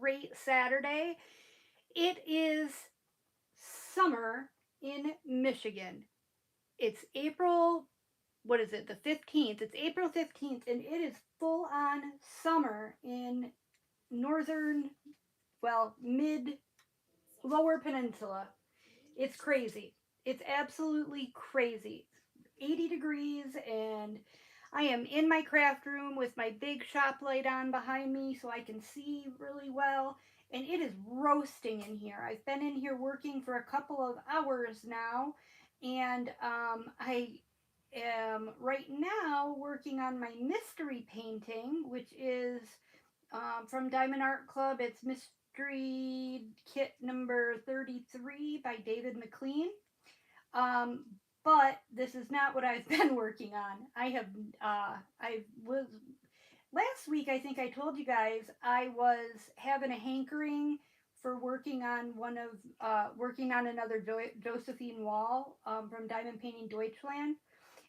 great Saturday. It is summer in Michigan. It's April, what is it, the 15th? It's April 15th, and it is full on summer in northern, well, mid, lower peninsula. It's crazy. It's absolutely crazy. 80 degrees, and I am in my craft room with my big shop light on behind me so I can see really well. And it is roasting in here. I've been in here working for a couple of hours now, and I am right now working on my mystery painting, which is from Diamond Art Club. It's Mystery Kit number 33 by David McLean. Um, but this is not what I've been working on. I was, last week, I think I told you guys, I was having a hankering for working on another Josephine Wall from Diamond Painting Deutschland.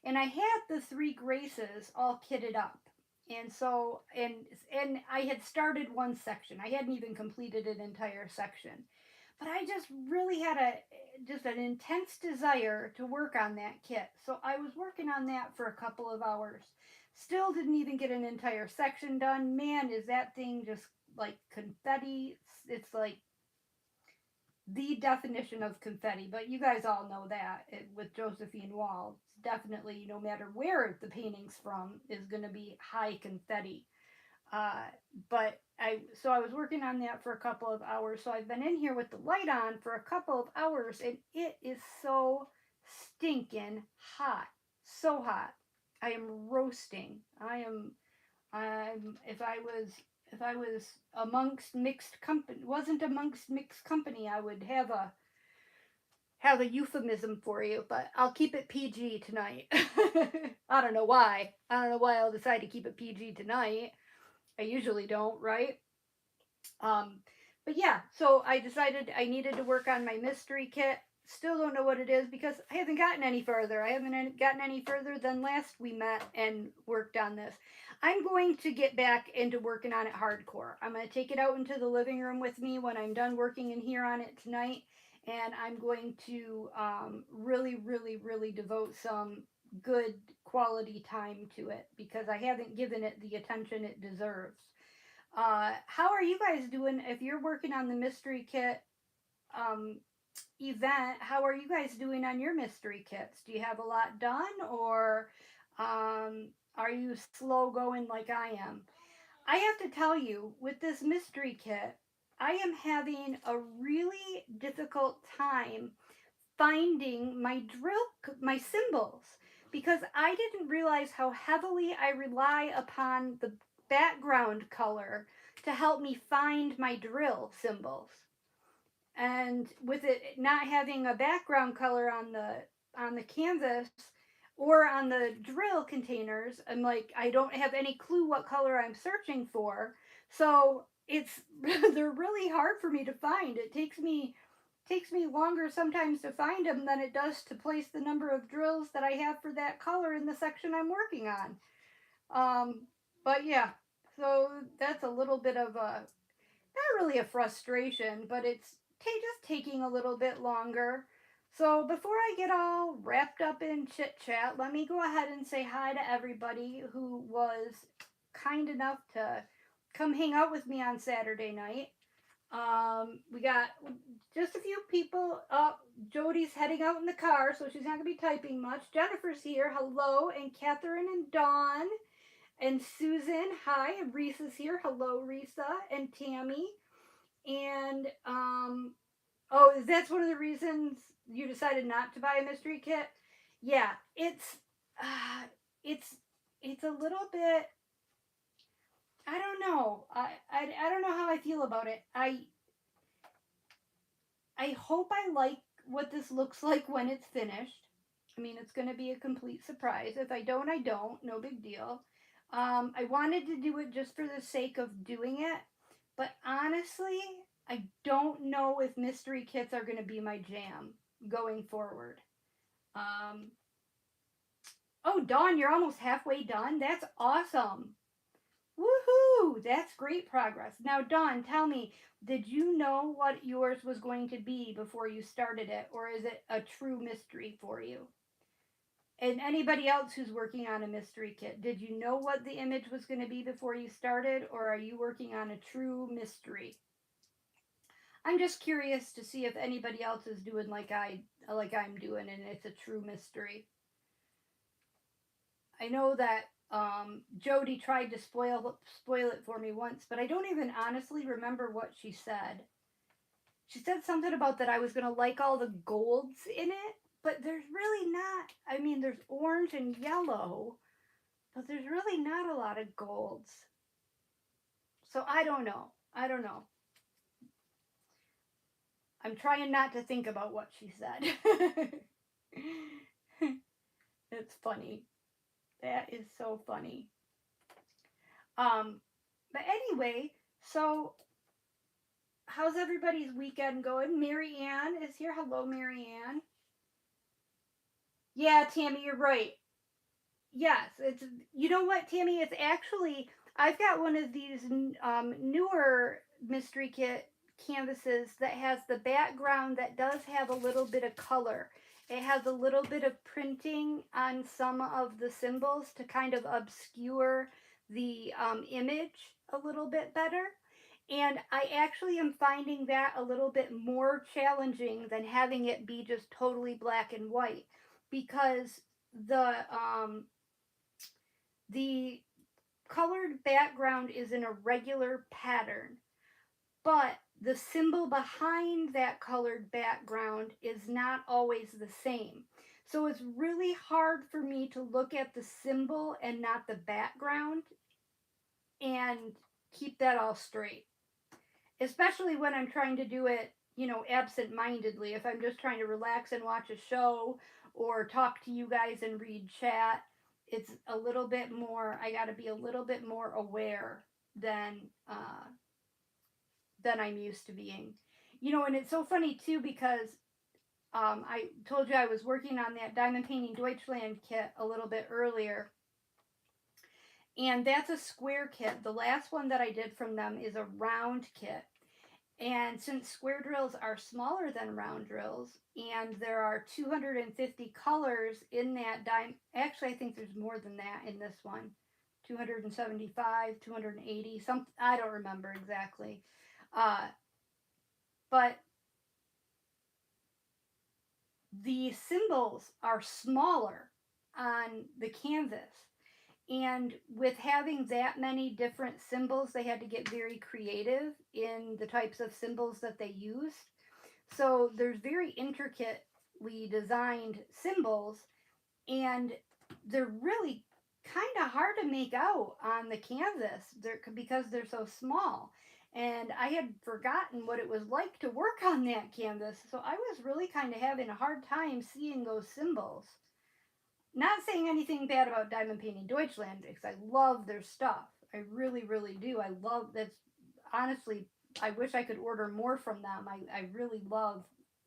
And I had the three graces all kitted up. And so, and I had started one section. I hadn't even completed an entire section, but I just really had just an intense desire to work on that kit. So I was working on that for a couple of hours. Still didn't even get an entire section done. Man, is that thing just like confetti. It's like the definition of confetti, but you guys all know that with Josephine Wall. It's definitely, no matter where the painting's from, is going to be high confetti. Uh, but I was working on that for a couple of hours. So I've been in here with the light on for a couple of hours, and it is so stinking hot, so hot. I am roasting. If I was amongst mixed company, wasn't amongst mixed company, I would have a euphemism for you, but I'll keep it PG tonight. I don't know why. I don't know why I'll decide to keep it PG tonight. I usually don't, right? Um, but yeah, so I decided I needed to work on my mystery kit. Still don't know what it is because I haven't gotten any further. I haven't gotten any further than last we met and worked on this. I'm going to get back into working on it hardcore. I'm going to take it out into the living room with me when I'm done working in here on it tonight. And I'm going to really, really, really devote some good quality time to it because I haven't given it the attention it deserves. How are you guys doing if you're working on the mystery kit um, event? How are you guys doing on your mystery kits? Do you have a lot done, or are you slow going like I am? I have to tell you, with this mystery kit, I am having a really difficult time finding my symbols, because I didn't realize how heavily I rely upon the background color to help me find my drill symbols. And with it not having a background color on the canvas or on the drill containers, I'm like, I don't have any clue what color I'm searching for. So it's they're really hard for me to find. It takes me longer sometimes to find them than it does to place the number of drills that I have for that color in the section I'm working on. But yeah, so that's a little bit of a, not really a frustration, but it's just taking a little bit longer. So before I get all wrapped up in chit chat, let me go ahead and say hi to everybody who was kind enough to come hang out with me on Saturday night. We got just a few people. Jody's heading out in the car, so she's not gonna be typing much. Jennifer's here. Hello, and Catherine and Dawn and Susan. Hi, and Risa's here. Hello, Risa and Tammy. And oh, that's one of the reasons you decided not to buy a mystery kit. Yeah, uh, it's it's a little bit. I don't know. I don't know how I feel about it. I hope I like what this looks like when it's finished. I mean, it's going to be a complete surprise. If I don't, I don't. No big deal. I wanted to do it just for the sake of doing it, but honestly, I don't know if mystery kits are going to be my jam going forward. Oh, Dawn, you're almost halfway done. That's awesome. Woohoo! That's great progress. Now, Dawn, tell me, did you know what yours was going to be before you started it, or is it a true mystery for you? And anybody else who's working on a mystery kit, did you know what the image was going to be before you started, or are you working on a true mystery? I'm just curious to see if anybody else is doing like I'm doing, and it's a true mystery. I know that Jody tried to spoil it for me once, but I don't even honestly remember what she said. She said something about that I was gonna like all the golds in it, but there's really not. I mean, there's orange and yellow, but there's really not a lot of golds. So I don't know. I don't know. I'm trying not to think about what she said. It's funny. That is so funny. Um, but anyway, so how's everybody's weekend going? Mary Ann is here. Hello, Mary Ann. Yeah, Tammy, you're right. Yes, it's you know what, Tammy? It's actually I've got one of these newer mystery kit canvases that has the background that does have a little bit of color. It has a little bit of printing on some of the symbols to kind of obscure the image a little bit better. And I actually am finding that a little bit more challenging than having it be just totally black and white because the colored background is in a regular pattern, but the symbol behind that colored background is not always the same. So it's really hard for me to look at the symbol and not the background and keep that all straight, especially when I'm trying to do it, absent mindedly. If I'm just trying to relax and watch a show or talk to you guys and read chat, it's a little bit more, I got to be a little bit more aware than, uh, than I'm used to being. And it's so funny too because I told you I was working on that Diamond Painting Deutschland kit a little bit earlier. And that's a square kit. The last one that I did from them is a round kit. And since square drills are smaller than round drills, and there are 250 colors in that actually, I think there's more than that in this one 275, 280, some, I don't remember exactly. Uh, but the symbols are smaller on the canvas. And with having that many different symbols, they had to get very creative in the types of symbols that they used. So there's very intricately designed symbols, and they're really kind of hard to make out on the canvas because they're so small. And I had forgotten what it was like to work on that canvas, so I was really kind of having a hard time seeing those symbols. Not saying anything bad about Diamond Painting Deutschland because I love their stuff. I really, really do. I love that's honestly, I wish I could order more from them. I really love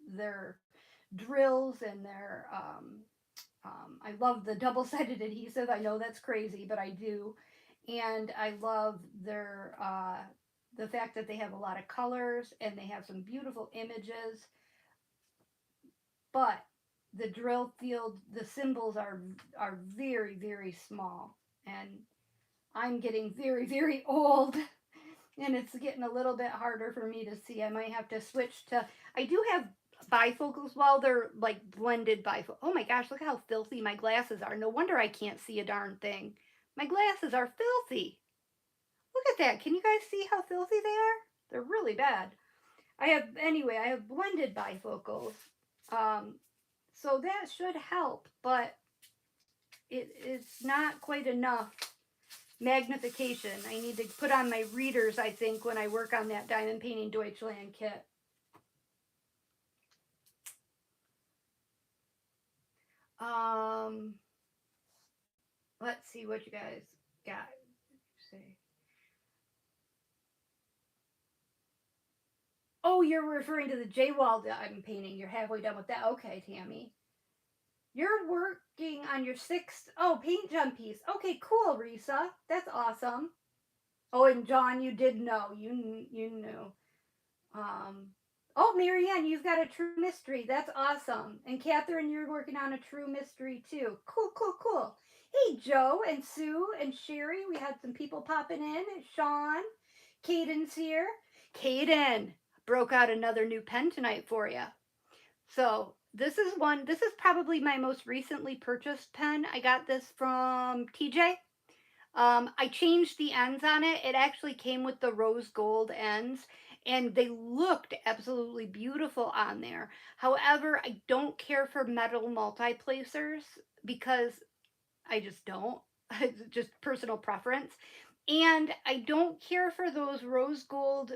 their drills and their I love the double-sided adhesive. I know that's crazy, but I do. And I love their the fact that they have a lot of colors and they have some beautiful images. But the drill field, the symbols are very, very small, and I'm getting very, very old. And it's getting a little bit harder for me to see. I might have to switch to. I do have bifocals. Well, they're like blended bifocals. Oh my gosh, look how filthy my glasses are. No wonder I can't see a darn thing. My glasses are filthy. Look at that. Can you guys see how filthy they are? They're really bad. I have blended bifocals. Um, so that should help, but it's not quite enough magnification. I need to put on my readers, I think, when I work on that Diamond Painting Deutschland kit. Um, let's see what you guys got. Say. Oh, you're referring to the J-Wall Diamond Painting. You're halfway done with that. Okay, Tammy. You're working on your sixth, paint jump piece. Okay, cool, Risa. That's awesome. Oh, and John, you did know. You knew. Um, oh, Marianne, you've got a true mystery. That's awesome. And Catherine, you're working on a true mystery too. Cool, cool, cool. Hey, Joe and Sue and Sherry. We had some people popping in. Sean, Caden's here. Caden broke out another new pen tonight for you. So this is one. This is probably my most recently purchased pen. I got this from TJ. I changed the ends on it. It actually came with the rose gold ends, and they looked absolutely beautiful on there. However, I don't care for metal multi-placers because I just don't. It's just personal preference. And I don't care for those rose gold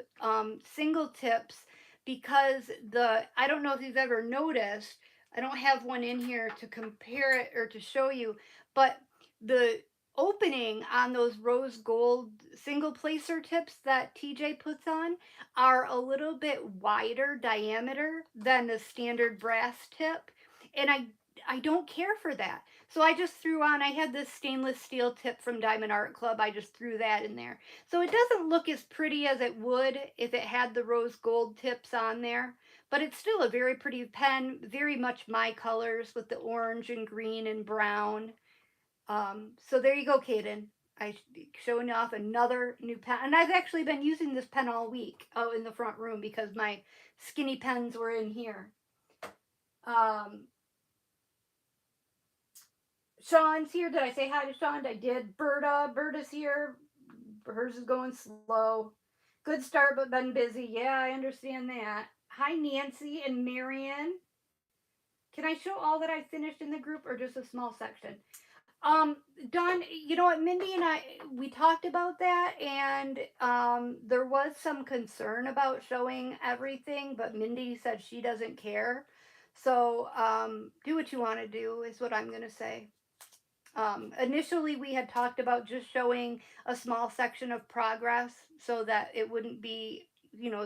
single tips because I don't know if you've ever noticed, I don't have one in here to compare it or to show you, but the opening on those rose gold single placer tips that TJ puts on are a little bit wider diameter than the standard brass tip. And I don't care for that. So I just threw on, I had this stainless steel tip from Diamond Art Club. I just threw that in there. So it doesn't look as pretty as it would if it had the rose gold tips on there. But it's still a very pretty pen, very much my colors with the orange and green and brown. So there you go, Kaden. I showing off another new pen, and I've actually been using this pen all week out in the front room because my skinny pens were in here. Um, Sean's here. Did I say hi to Sean? I did. Berta's here. Hers is going slow. Good start, but been busy. Yeah, I understand that. Hi, Nancy and Marion. Can I show all that I finished in the group or just a small section? Dawn, you know what, Mindy and I, we talked about that, and there was some concern about showing everything, but Mindy said she doesn't care. So, do what you want to do, is what I'm going to say. Initially, we had talked about just showing a small section of progress so that it wouldn't be,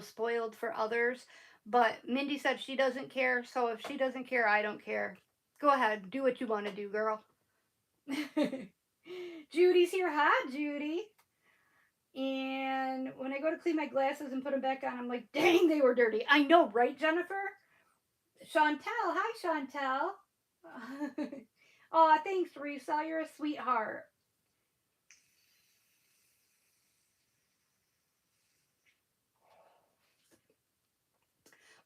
spoiled for others. But Mindy said she doesn't care, so if she doesn't care, I don't care. Go ahead, do what you want to do, girl. Judy's here. Hi, Judy. And when I go to clean my glasses and put them back on, I'm like, dang, they were dirty. I know, right, Jennifer? Chantel. Hi, Chantel. Oh, thanks, Risa. You're a sweetheart.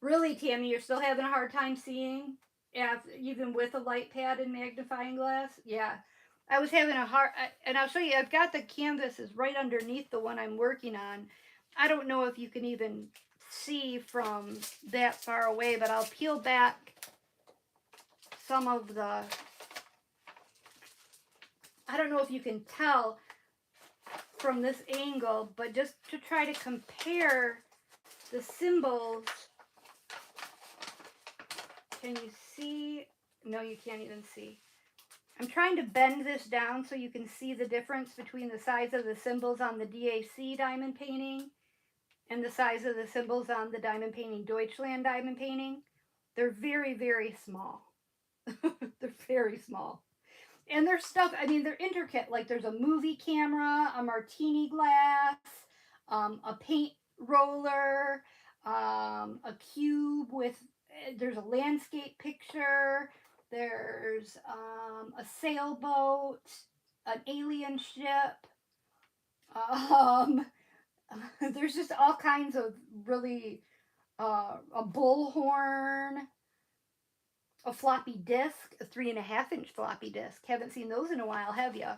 Really, Tammy, you're still having a hard time seeing, even with a light pad and magnifying glass? Yeah. I was having a hard, and I'll show you, I've got the canvases right underneath the one I'm working on. I don't know if you can even see from that far away, but I'll peel back some of the, I don't know if you can tell from this angle, but just to try to compare the symbols. Can you see? No, you can't even see. I'm trying to bend this down so you can see the difference between the size of the symbols on the DAC diamond painting and the size of the symbols on the diamond painting Deutschland diamond painting. They're very, very small. They're very small. And their stuff, I mean, they're intricate. Like there's a movie camera, a martini glass, a paint roller, a cube with, there's a landscape picture, there's a sailboat, an alien ship. Um, there's just all kinds of really, a bullhorn, a floppy disk, a 3.5 inch floppy disk. Haven't seen those in a while, have you?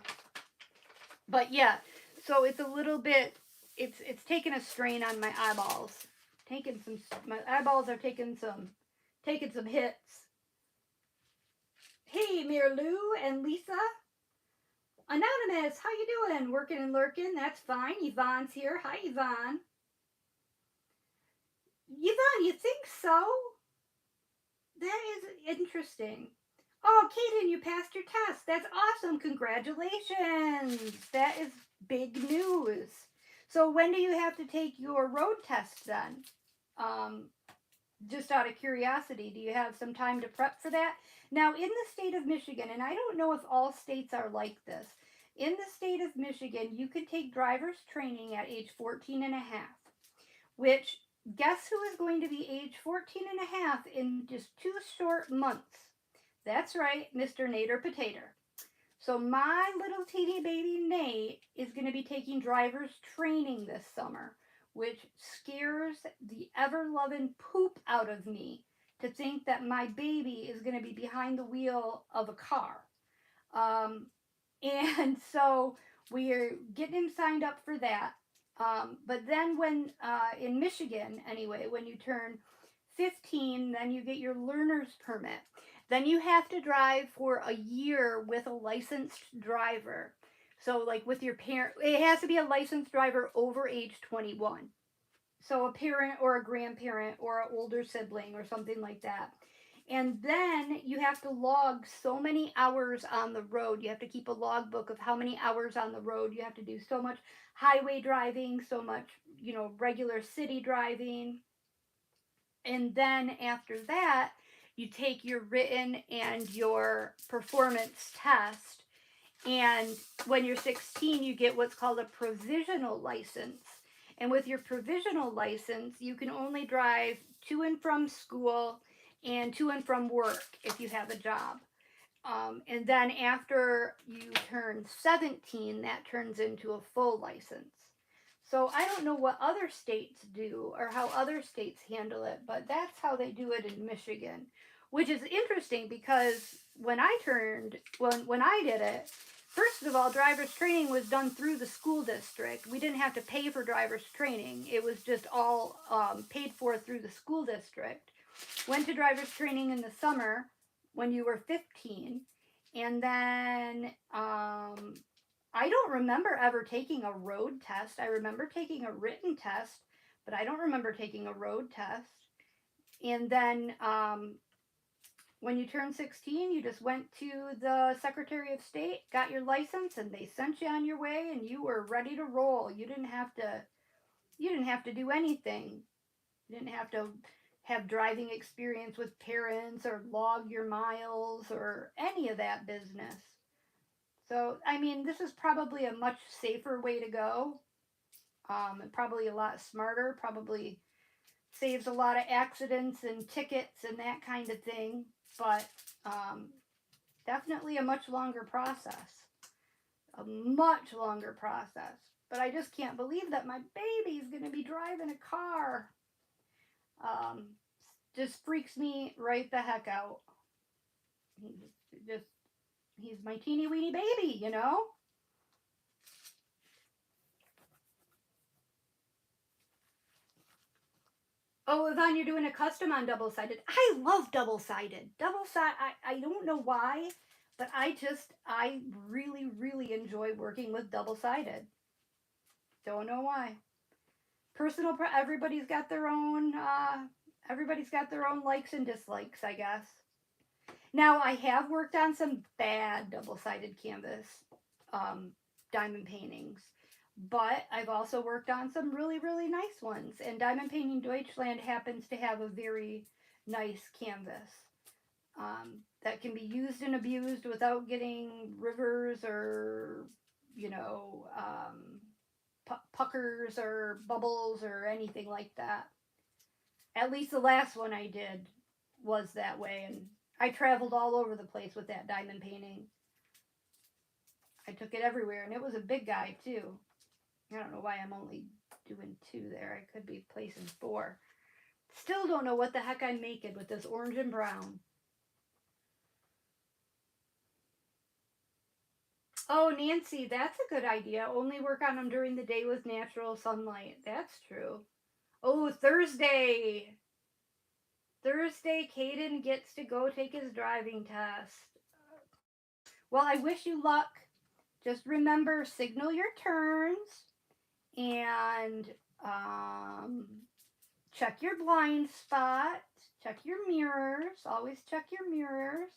But yeah, so it's a little bit. It's taking a strain on my eyeballs. My eyeballs are taking some hits. Hey, Mirlou and Lisa. Anonymous, how you doing? Working and lurking. That's fine. Yvonne's here. Hi, Yvonne. Yvonne, you think so? That is interesting. Oh, Kaden, you passed your test. That's awesome. Congratulations. That is big news. So when do you have to take your road test then? Um, just out of curiosity, do you have some time to prep for that? Now, in the state of Michigan, and I don't know if all states are like this, In the state of Michigan, you could take driver's training at age 14 and a half, which guess who is going to be age 14 and a half in just 2 short months? That's right, Mr. Nader Potato. So my little teeny baby Nate is going to be taking driver's training this summer, which scares the ever loving poop out of me to think that my baby is going to be behind the wheel of a car. Um, and so we're getting him signed up for that. But then when in Michigan anyway, when you turn 15, then you get your learner's permit. Then you have to drive for a year with a licensed driver. So like with your parent, it has to be a licensed driver over age 21. So a parent or a grandparent or an older sibling or something like that. And then you have to log so many hours on the road. You have to keep a logbook of how many hours on the road. You have to do so much highway driving, so much, regular city driving. And then after that, you take your written and your performance test. And when you're 16, you get what's called a provisional license. And with your provisional license, you can only drive to and from school and to and from work if you have a job. And then after you turn 17, that turns into a full license. So I don't know what other states do or how other states handle it, but that's how they do it in Michigan, which is interesting because when I did it, first of all, driver's training was done through the school district. We didn't have to pay for driver's training. It was just all paid for through the school district. Went to driver's training in the summer when you were 15. And then I don't remember ever taking a road test. I remember taking a written test, but I don't remember taking a road test. And then when you turned 16, you just went to the Secretary of State, got your license, and they sent you on your way, and you were ready to roll. You didn't have to do anything. You didn't have to have driving experience with parents or log your miles or any of that business. So, I mean, this is probably a much safer way to go. And probably a lot smarter, probably saves a lot of accidents and tickets and that kind of thing. But definitely a much longer process. A much longer process. But I just can't believe that my baby's going to be driving a car. Um, just freaks me right the heck out. He's my teeny weeny baby. Oh, Yvonne, you're doing a custom on double sided. I love double sided. Double sided. I don't know why, but I really really enjoy working with double sided. Don't know why. Everybody's got their own. Everybody's got their own likes and dislikes, I guess. Now I have worked on some bad double sided canvas diamond paintings. But I've also worked on some really, really nice ones. And Diamond Painting Deutschland happens to have a very nice canvas that can be used and abused without getting rivers or, puckers or bubbles or anything like that. At least the last one I did was that way. And I traveled all over the place with that diamond painting. I took it everywhere, and it was a big guy, too. I don't know why I'm only doing 2 there. I could be placing 4. Still don't know what the heck I'm making with this orange and brown. Oh, Nancy, that's a good idea. Only work on them during the day with natural sunlight. That's true. Oh, Thursday. Thursday, Caden gets to go take his driving test. Well, I wish you luck. Just remember, signal your turns and check your blind spot, check your mirrors, always check your mirrors.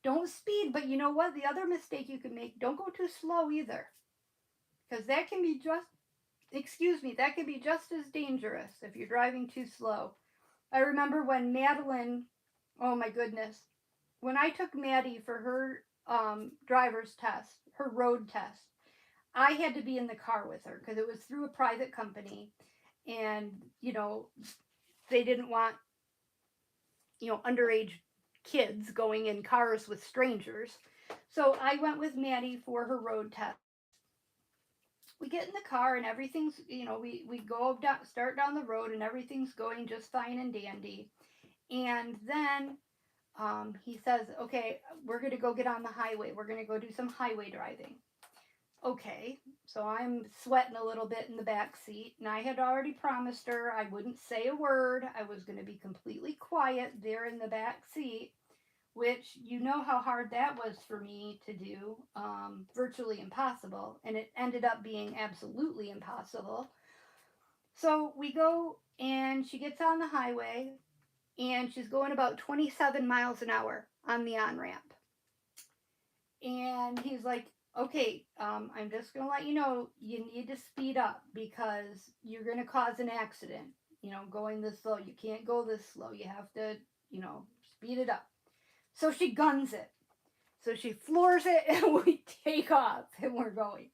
Don't speed, but you know what? The other mistake you can make, don't go too slow either. Because that can be that can be just as dangerous if you're driving too slow. I remember when Madeline, oh my goodness, when I took Maddie for her driver's test, her road test. I had to be in the car with her because it was through a private company, and they didn't want underage kids going in cars with strangers. So I went with Maddie for her road test. We get in the car and everything's, we go down, start down the road and everything's going just fine and dandy. And then he says, okay, we're going to go get on the highway. We're going to go do some highway driving. Okay, so I'm sweating a little bit in the back seat, and I had already promised her I wouldn't say a word. I was going to be completely quiet there in the back seat, which you know how hard that was for me to do, virtually impossible, and it ended up being absolutely impossible. So we go, and she gets on the highway, and she's going about 27 miles an hour on the on ramp. And he's like, okay, I'm just going to let you know you need to speed up because you're going to cause an accident. Going this slow. You can't go this slow. You have to, speed it up. So she guns it. So she floors it and we take off and we're going.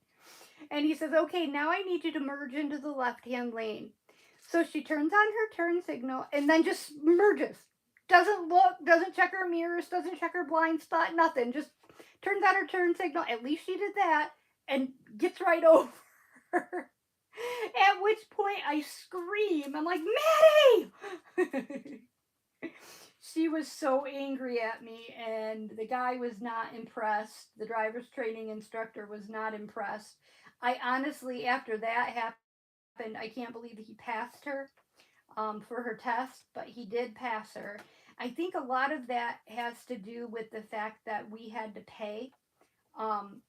And he says, okay, now I need you to merge into the left hand lane. So she turns on her turn signal and then just merges. Doesn't look, doesn't check her mirrors, doesn't check her blind spot, nothing. Just turns on her turn signal. At least she did that and gets right over. At which point I scream. I'm like, Maddie! She was so angry at me, and the guy was not impressed. The driver's training instructor was not impressed. I honestly, after that happened, I can't believe he passed her for her test, but he did pass her. I think a lot of that has to do with the fact that we had to pay. Um,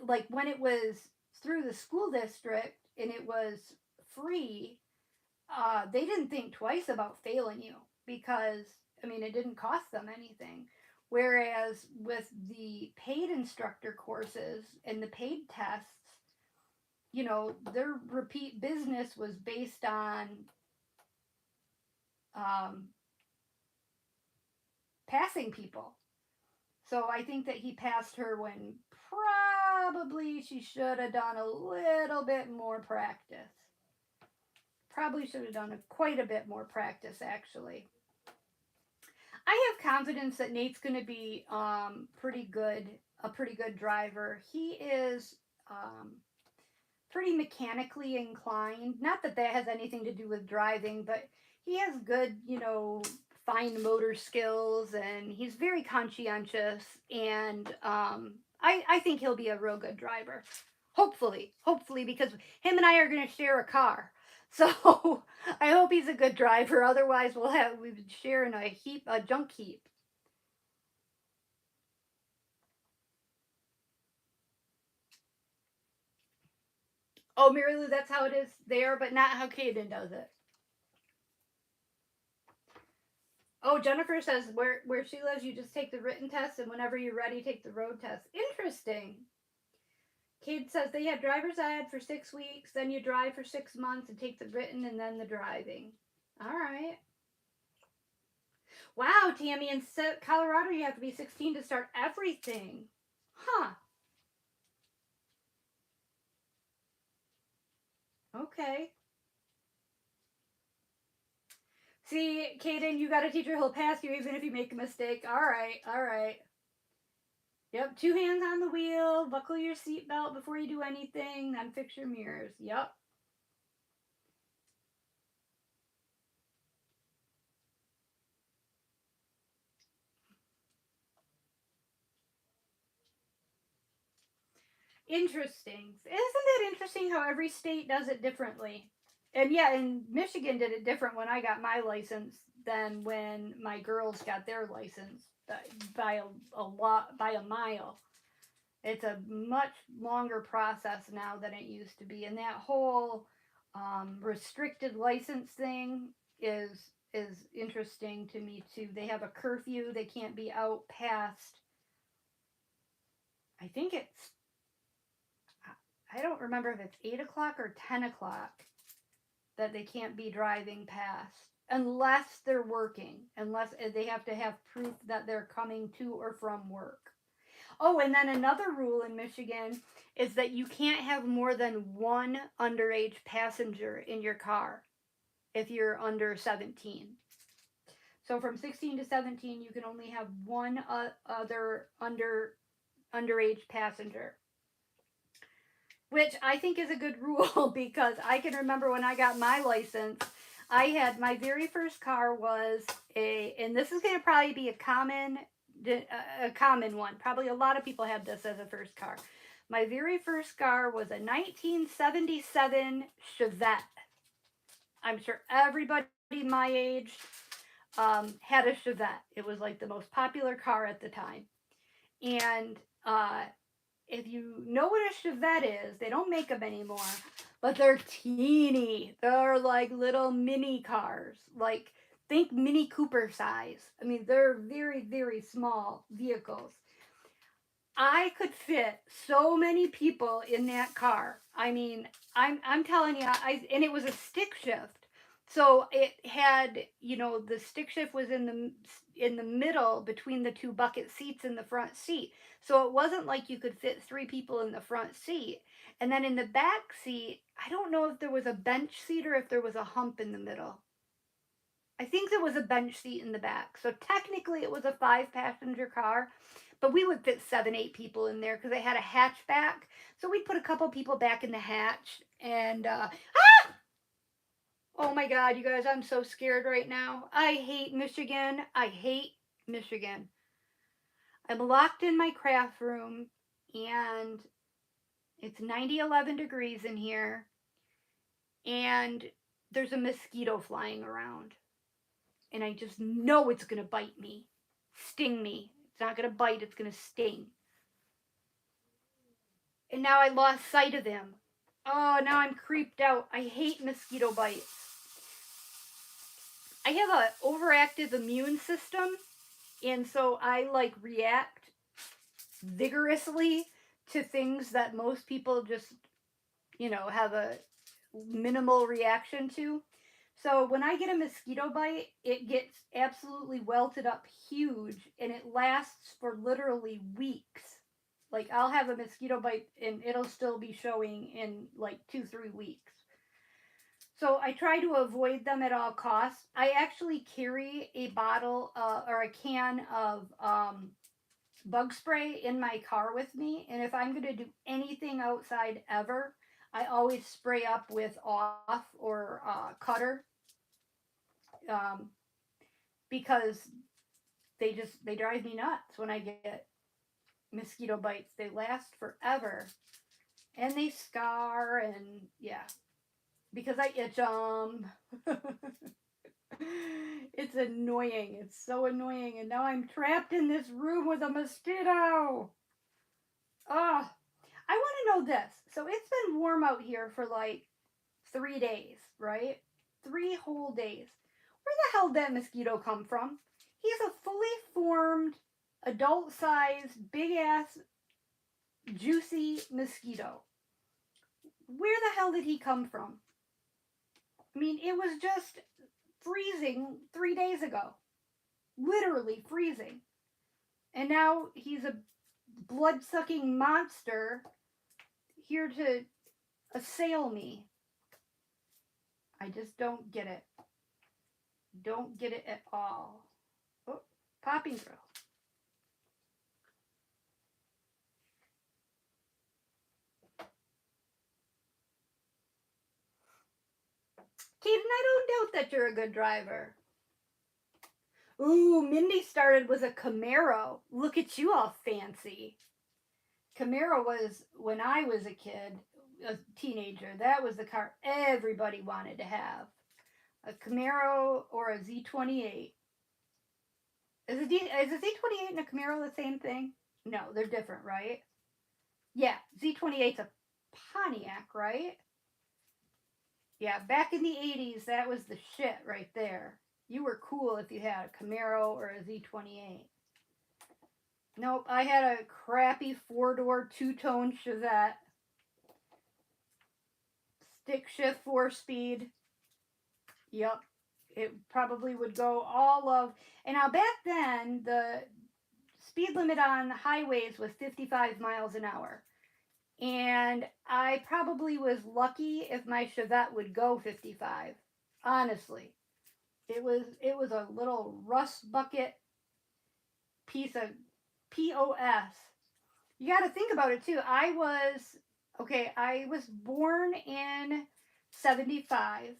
like when it was through the school district and it was free, they didn't think twice about failing you because, I mean, it didn't cost them anything. Whereas with the paid instructor courses and the paid tests, their repeat business was based on um, passing people. So I think that he passed her when probably she should have done a little bit more practice. Probably should have done quite a bit more practice, actually. I have confidence that Nate's going to be pretty good, a pretty good driver. He is pretty mechanically inclined. Not that that has anything to do with driving, but he has good, fine motor skills, and he's very conscientious. And I think he'll be a real good driver. Hopefully, because him and I are going to share a car. So I hope he's a good driver. Otherwise, we've been sharing a junk heap. Oh, Mary Lou, that's how it is there, but not how Caden does it. Oh, Jennifer says where she lives, you just take the written test, and whenever you're ready, take the road test. Interesting. Cade says they have driver's ed for 6 weeks, then you drive for 6 months and take the written and then the driving. All right. Wow, Tammy, in Colorado, you have to be 16 to start everything. Huh. Okay. See, Caden, you got a teacher who'll pass you even if you make a mistake. All right, all right. Yep, 2 hands on the wheel, buckle your seatbelt before you do anything, then fix your mirrors. Yep. Interesting. Isn't it interesting how every state does it differently? And yeah, and Michigan did it different when I got my license than when my girls got their license by a lot, by a mile. It's a much longer process now than it used to be, and that whole restricted license thing is interesting to me too. They have a curfew; they can't be out past. I think it's. I don't remember if it's 8 o'clock or 10 o'clock that they can't be driving past unless they're working, unless they have to have proof that they're coming to or from work. Oh, and then another rule in Michigan is that you can't have more than one underage passenger in your car if you're under 17. So from 16 to 17, you can only have one other underage passenger, which I think is a good rule because I can remember when I got my license, I had my very first car was and this is going to probably be a common one. Probably a lot of people had this as a first car. My very first car was a 1977 Chevette. I'm sure everybody my age had a Chevette. It was like the most popular car at the time. And if you know what a Chevette is, they don't make them anymore, but they're teeny. They're like little mini cars. Like, think Mini Cooper size. I mean, they're very, very small vehicles. I could fit so many people in that car. I mean, I'm telling you, and it was a stick shift. So it had, the stick shift was in the middle between the two bucket seats in the front seat. So it wasn't like you could fit three people in the front seat. And then in the back seat, I don't know if there was a bench seat or if there was a hump in the middle. I think there was a bench seat in the back. So technically it was a five passenger car, but we would fit 7, 8 people in there because they had a hatchback. So we'd put a couple people back in the hatch and, oh my God, you guys, I'm so scared right now. I hate Michigan. I hate Michigan. I'm locked in my craft room and it's 90, 11 degrees in here and there's a mosquito flying around. And I just know it's going to bite me, sting me. It's not going to bite, it's going to sting. And now I lost sight of them. Oh, now I'm creeped out. I hate mosquito bites. I have an overactive immune system, and so I like react vigorously to things that most people just, have a minimal reaction to. So when I get a mosquito bite, it gets absolutely welted up huge and it lasts for literally weeks. Like I'll have a mosquito bite and it'll still be showing in like 2, 3 weeks. So I try to avoid them at all costs. I actually carry a bottle or a can of bug spray in my car with me. And if I'm going to do anything outside ever, I always spray up with off or cutter um, because they drive me nuts when I get mosquito bites. They last forever and they scar and yeah, because I itch them. It's annoying. It's so annoying. And now I'm trapped in this room with a mosquito. Ah, I want to know this. So it's been warm out here for like 3 days, right? 3 whole days. Where the hell did that mosquito come from? He's a fully formed, adult sized, big ass, juicy mosquito. Where the hell did he come from? I mean, it was just freezing 3 days ago. Literally freezing. And now he's a blood sucking monster here to assail me. I just don't get it. Don't get it at all. Oh, popping through. Keaton, I don't doubt that you're a good driver. Ooh, Mindy started with a Camaro. Look at you all fancy. Camaro was, when I was a kid, a teenager, that was the car everybody wanted to have. A Camaro or a Z28. Is a Z28 and a Camaro the same thing? No, they're different, right? Yeah, Z28's a Pontiac, right? Yeah, back in the 80s, that was the shit right there. You were cool if you had a Camaro or a Z28. Nope, I had a crappy four-door, two-tone Chevette. Stick shift, four-speed. Yep, it probably would go all of... And now back then, the speed limit on highways was 55 miles an hour. And I probably was lucky if my Chevette would go 55. Honestly, it was a little rust bucket piece of POS. You got to think about it too. I was born in 75.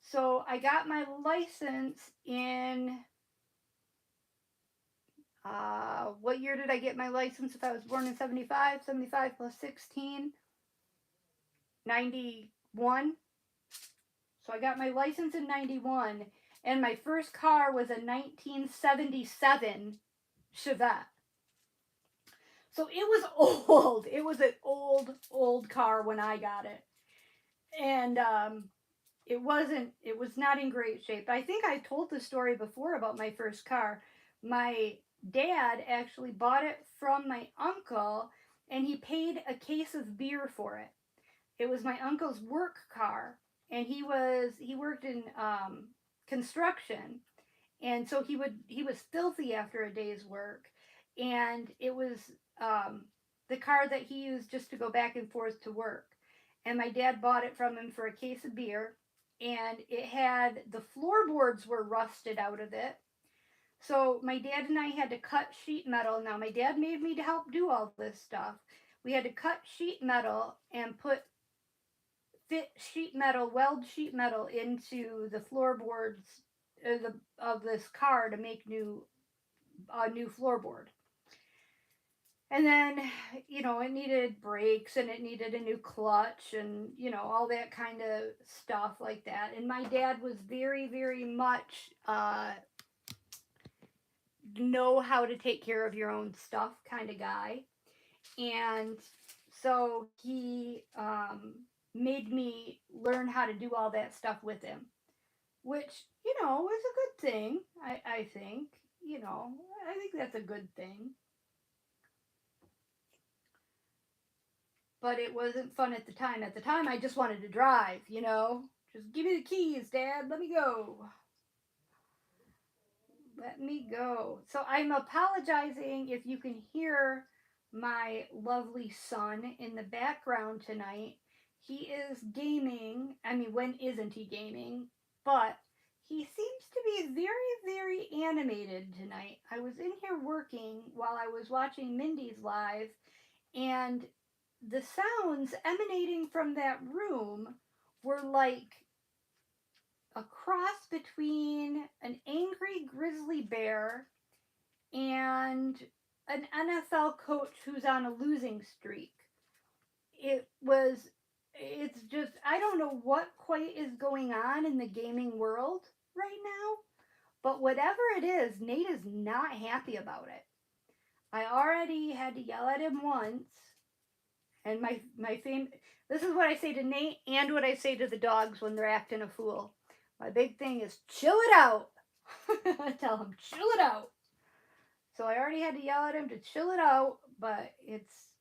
So I got my license in what year did I get my license if I was born in 75? 75 plus 16, 91. So I got my license in 91, and my first car was a 1977 Chevette. So it was old. It was an old car when I got it. And it was not in great shape. I think I told the story before about my first car. My dad actually bought it from my uncle, and he paid a case of beer for it. It was my uncle's work car, and he worked in construction, and so he was filthy after a day's work, and it was um, the car that he used just to go back and forth to work. And my dad bought it from him for a case of beer, and it had the floorboards were rusted out of it. So my dad and I had to cut sheet metal. Now my dad made me to help do all this stuff. We had to cut sheet metal and fit sheet metal, weld sheet metal into the floorboards of this car to make new floorboard. And then, it needed brakes and it needed a new clutch and, all that kind of stuff like that. And my dad was very, very much know how to take care of your own stuff kind of guy. And so he made me learn how to do all that stuff with him, which, is a good thing, I think. I think that's a good thing. But it wasn't fun at the time. At the time, I just wanted to drive. Just give me the keys, Dad. Let me go. Let me go. So I'm apologizing if you can hear my lovely son in the background tonight. He is gaming. I mean, when isn't he gaming? But he seems to be very, very animated tonight. I was in here working while I was watching Mindy's live, and the sounds emanating from that room were like a cross between an angry grizzly bear and an NFL coach who's on a losing streak. It's just, I don't know what quite is going on in the gaming world right now, but whatever it is, Nate is not happy about it. I already had to yell at him once, and this is what I say to Nate and what I say to the dogs when they're acting a fool. My big thing is chill it out. I tell him, chill it out. So I already had to yell at him to chill it out, but he's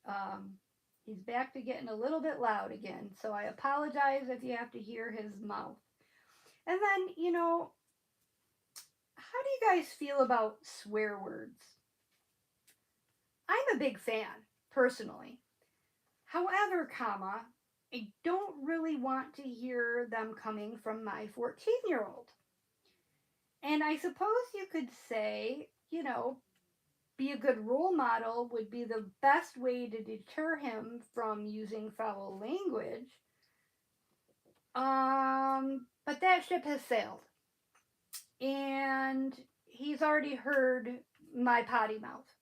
back to getting a little bit loud again. So I apologize if you have to hear his mouth. And then, how do you guys feel about swear words? I'm a big fan, personally. However, I don't really want to hear them coming from my 14-year-old. And I suppose you could say, be a good role model would be the best way to deter him from using foul language. But that ship has sailed. And he's already heard my potty mouth.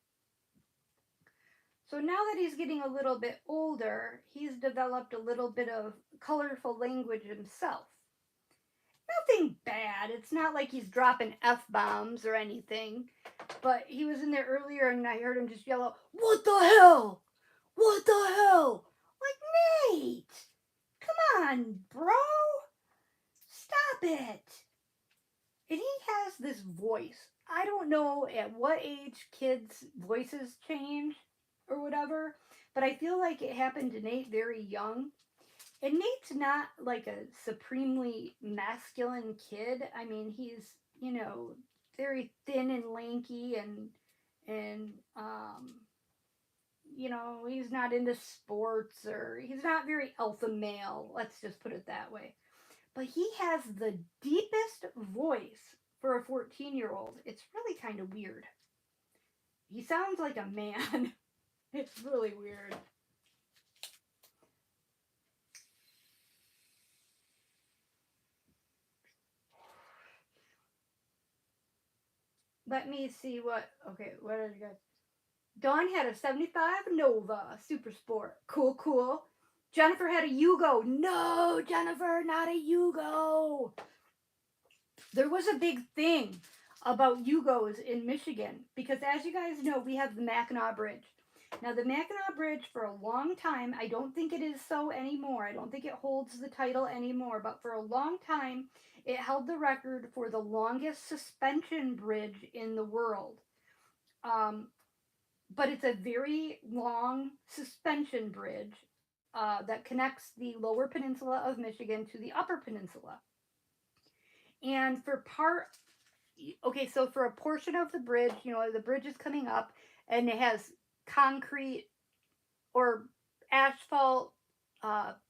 So now that he's getting a little bit older, he's developed a little bit of colorful language himself. Nothing bad. It's not like he's dropping F-bombs or anything. But he was in there earlier and I heard him just yell out, "What the hell? What the hell?" Like, Nate! Come on, bro! Stop it! And he has this voice. I don't know at what age kids' voices change or whatever, but I feel like it happened to Nate very young. And Nate's not like a supremely masculine kid. I mean, he's, very thin and lanky and, And he's not into sports, or he's not very alpha male, let's just put it that way. But he has the deepest voice for a 14-year-old. It's really kind of weird. He sounds like a man. It's really weird. Let me see what. Okay, what did you guys? Dawn had a 75 Nova Super Sport. Cool, cool. Jennifer had a Yugo. No, Jennifer, not a Yugo. There was a big thing about Yugos in Michigan because, as you guys know, we have the Mackinac Bridge. Now, the Mackinac Bridge, for a long time, I don't think it is so anymore. I don't think it holds the title anymore, but for a long time, it held the record for the longest suspension bridge in the world. Um, but it's a very long suspension bridge that connects the lower peninsula of Michigan to the upper peninsula. And for part, okay, so for a portion of the bridge, the bridge is coming up and it has concrete or asphalt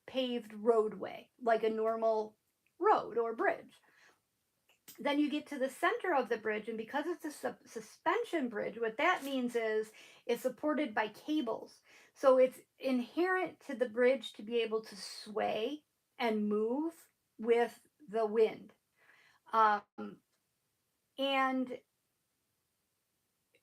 paved roadway, like a normal road or bridge. Then you get to the center of the bridge, and because it's a suspension bridge, what that means is it's supported by cables. So it's inherent to the bridge to be able to sway and move with the wind. Um, and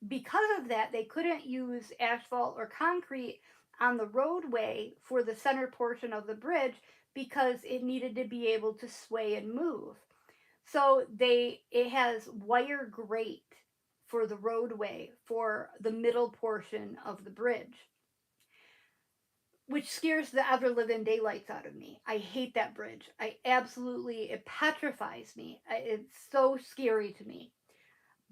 because of that, they couldn't use asphalt or concrete on the roadway for the center portion of the bridge because it needed to be able to sway and move. So it has wire grate for the roadway for the middle portion of the bridge, which scares the ever living daylights out of me. I hate that bridge. It petrifies me. It's so scary to me.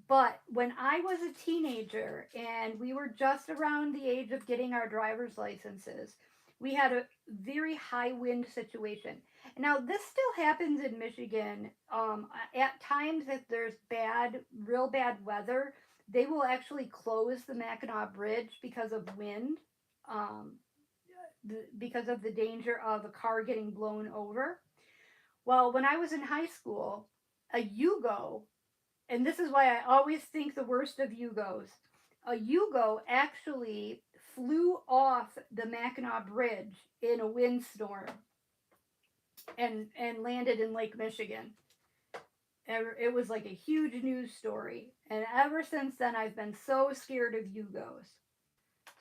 But when I was a teenager and we were just around the age of getting our driver's licenses, we had a very high wind situation. Now, this still happens in Michigan. At times, if there's real bad weather, they will actually close the Mackinac Bridge because of wind, um, because of the danger of a car getting blown over. Well, when I was in high school, a Yugo, and this is why I always think the worst of Yugos. A Yugo actually flew off the Mackinac Bridge in a windstorm and landed in Lake Michigan. It was like a huge news story, and ever since then I've been so scared of Yugos.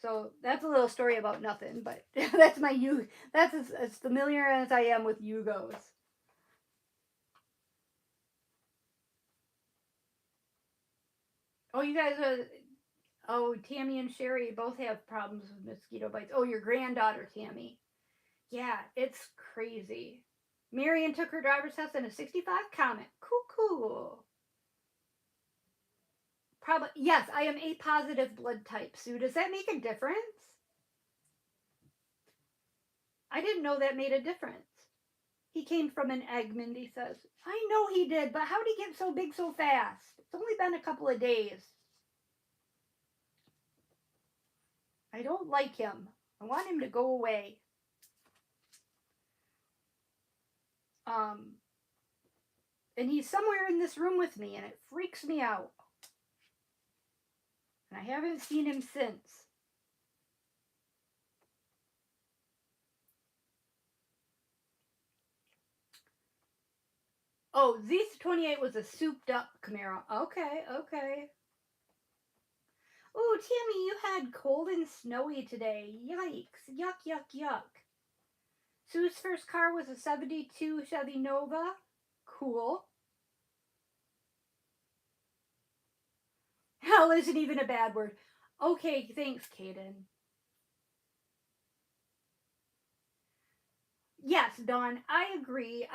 So that's a little story about nothing, but that's my U. That's as familiar as I am with Yugos. Oh, you guys are. Oh, Tammy and Sherry both have problems with mosquito bites. Oh, your granddaughter, Tammy. Yeah, it's crazy. Marion took her driver's test in a 65 Comet. Cool, cool. Probably, yes, I am A positive blood type. Sue, does that make a difference? I didn't know that made a difference. He came from an egg, Mindy says. I know he did, but how did he get so big so fast? It's only been a couple of days. I don't like him. I want him to go away. Um, and he's somewhere in this room with me, and it freaks me out. And I haven't seen him since. Oh, Z28 was a souped up Camaro. Okay, okay. Oh, Tammy, you had cold and snowy today. Yikes. Yuck, yuck, yuck. Sue's first car was a 72 Chevy Nova. Cool. Hell isn't even a bad word. Okay, thanks, Kaden. Yes, Dawn, I agree.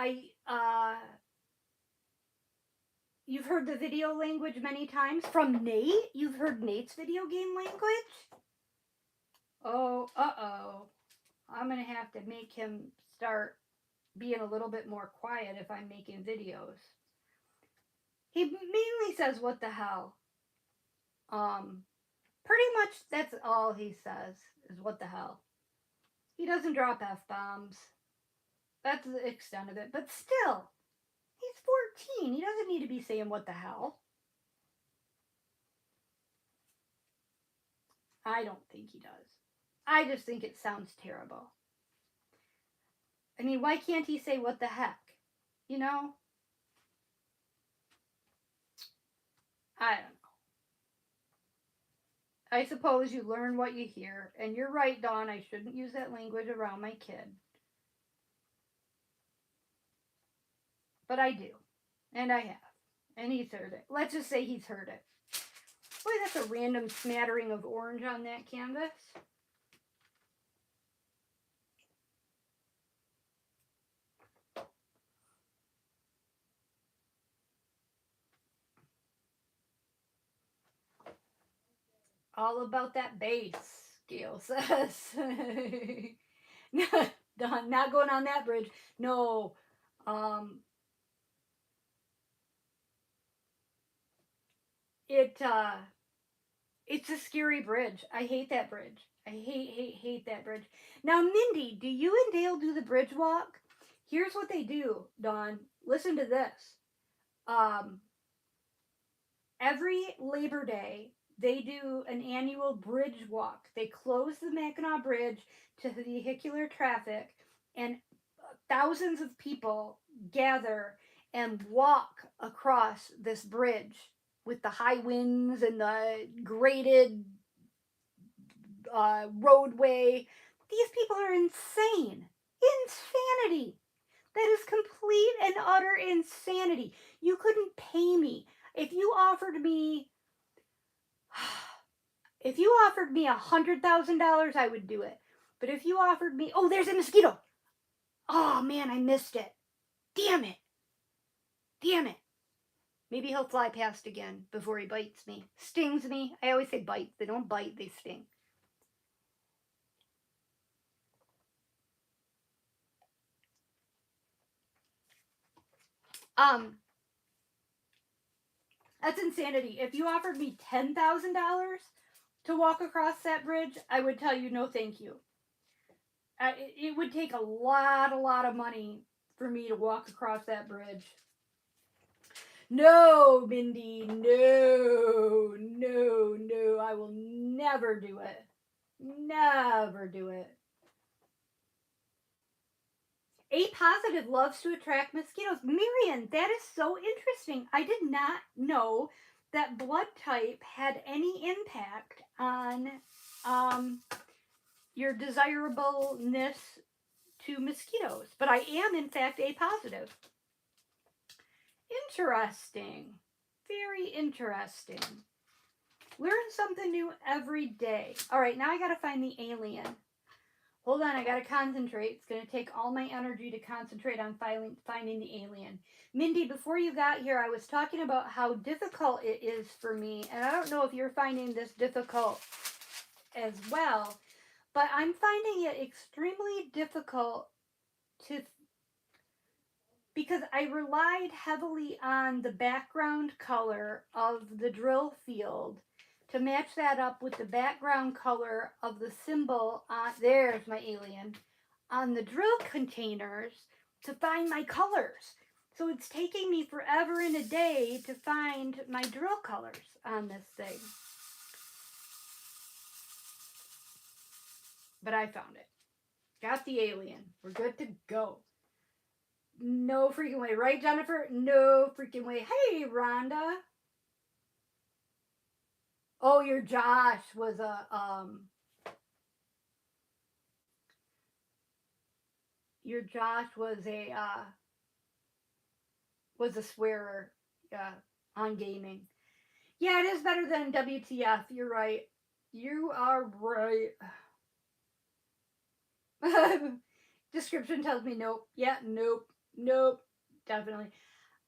You've heard the video language many times from Nate. You've heard Nate's video game language. Oh, uh-oh. I'm gonna have to make him start being a little bit more quiet if I'm making videos. He mainly says, "What the hell?" Um, Pretty much that's all he says is what the hell. He doesn't drop F bombs. That's the extent of it. But still, he's 14. He doesn't need to be saying what the hell. I don't think he does. I just think it sounds terrible. I mean, why can't he say what the heck? You know? I don't know. I suppose you learn what you hear. And you're right, Dawn. I shouldn't use that language around my kid. But I do. And I have. And he's heard it. Let's just say he's heard it. Boy, that's a random smattering of orange on that canvas. All about that base, Gail says. Not going on that bridge. No. Um, it's a scary bridge. I hate that bridge. I hate that bridge. Now, Mindy, do you and Dale do the bridge walk? Here's what they do, Dawn. Listen to this. Um, every Labor Day, they do an annual bridge walk. They close the Mackinac Bridge to vehicular traffic, and thousands of people gather and walk across this bridge with the high winds and the graded roadway. These people are insane. Insanity. That is complete and utter insanity. You couldn't pay me. If you offered me $100,000, I would do it. But if you offered me, oh, there's a mosquito. Oh man, I missed it. Damn it. Damn it. Maybe he'll fly past again before he bites me. Stings me. I always say bite. They don't bite, they sting. That's insanity. If you offered me $10,000 to walk across that bridge, I would tell you no thank you. It would take a lot of money for me to walk across that bridge. No, Mindy, no, I will never do it. Never do it. A positive loves to attract mosquitoes. Marion, that is so interesting. I did not know that blood type had any impact on your desirableness to mosquitoes. But I am, in fact, A positive. Interesting. Very interesting. Learn something new every day. All right, now I got to find the alien. Hold on, I got to concentrate. It's going to take all my energy to concentrate on finding the alien. Mindy, before you got here, I was talking about how difficult it is for me, and I don't know if you're finding this difficult as well, but I'm finding it extremely difficult because I relied heavily on the background color of the drill field to match that up with the background color of the symbol on, there's my alien, on the drill containers to find my colors. So it's taking me forever and a day to find my drill colors on this thing. But I found it. Got the alien. We're good to go. No freaking way. Right, Jennifer? No freaking way. Hey, Rhonda. Oh, your Josh was a your Josh was a swearer, on gaming. Yeah, it is better than WTF. You're right. You are right. Description tells me nope. Yeah, nope. Definitely.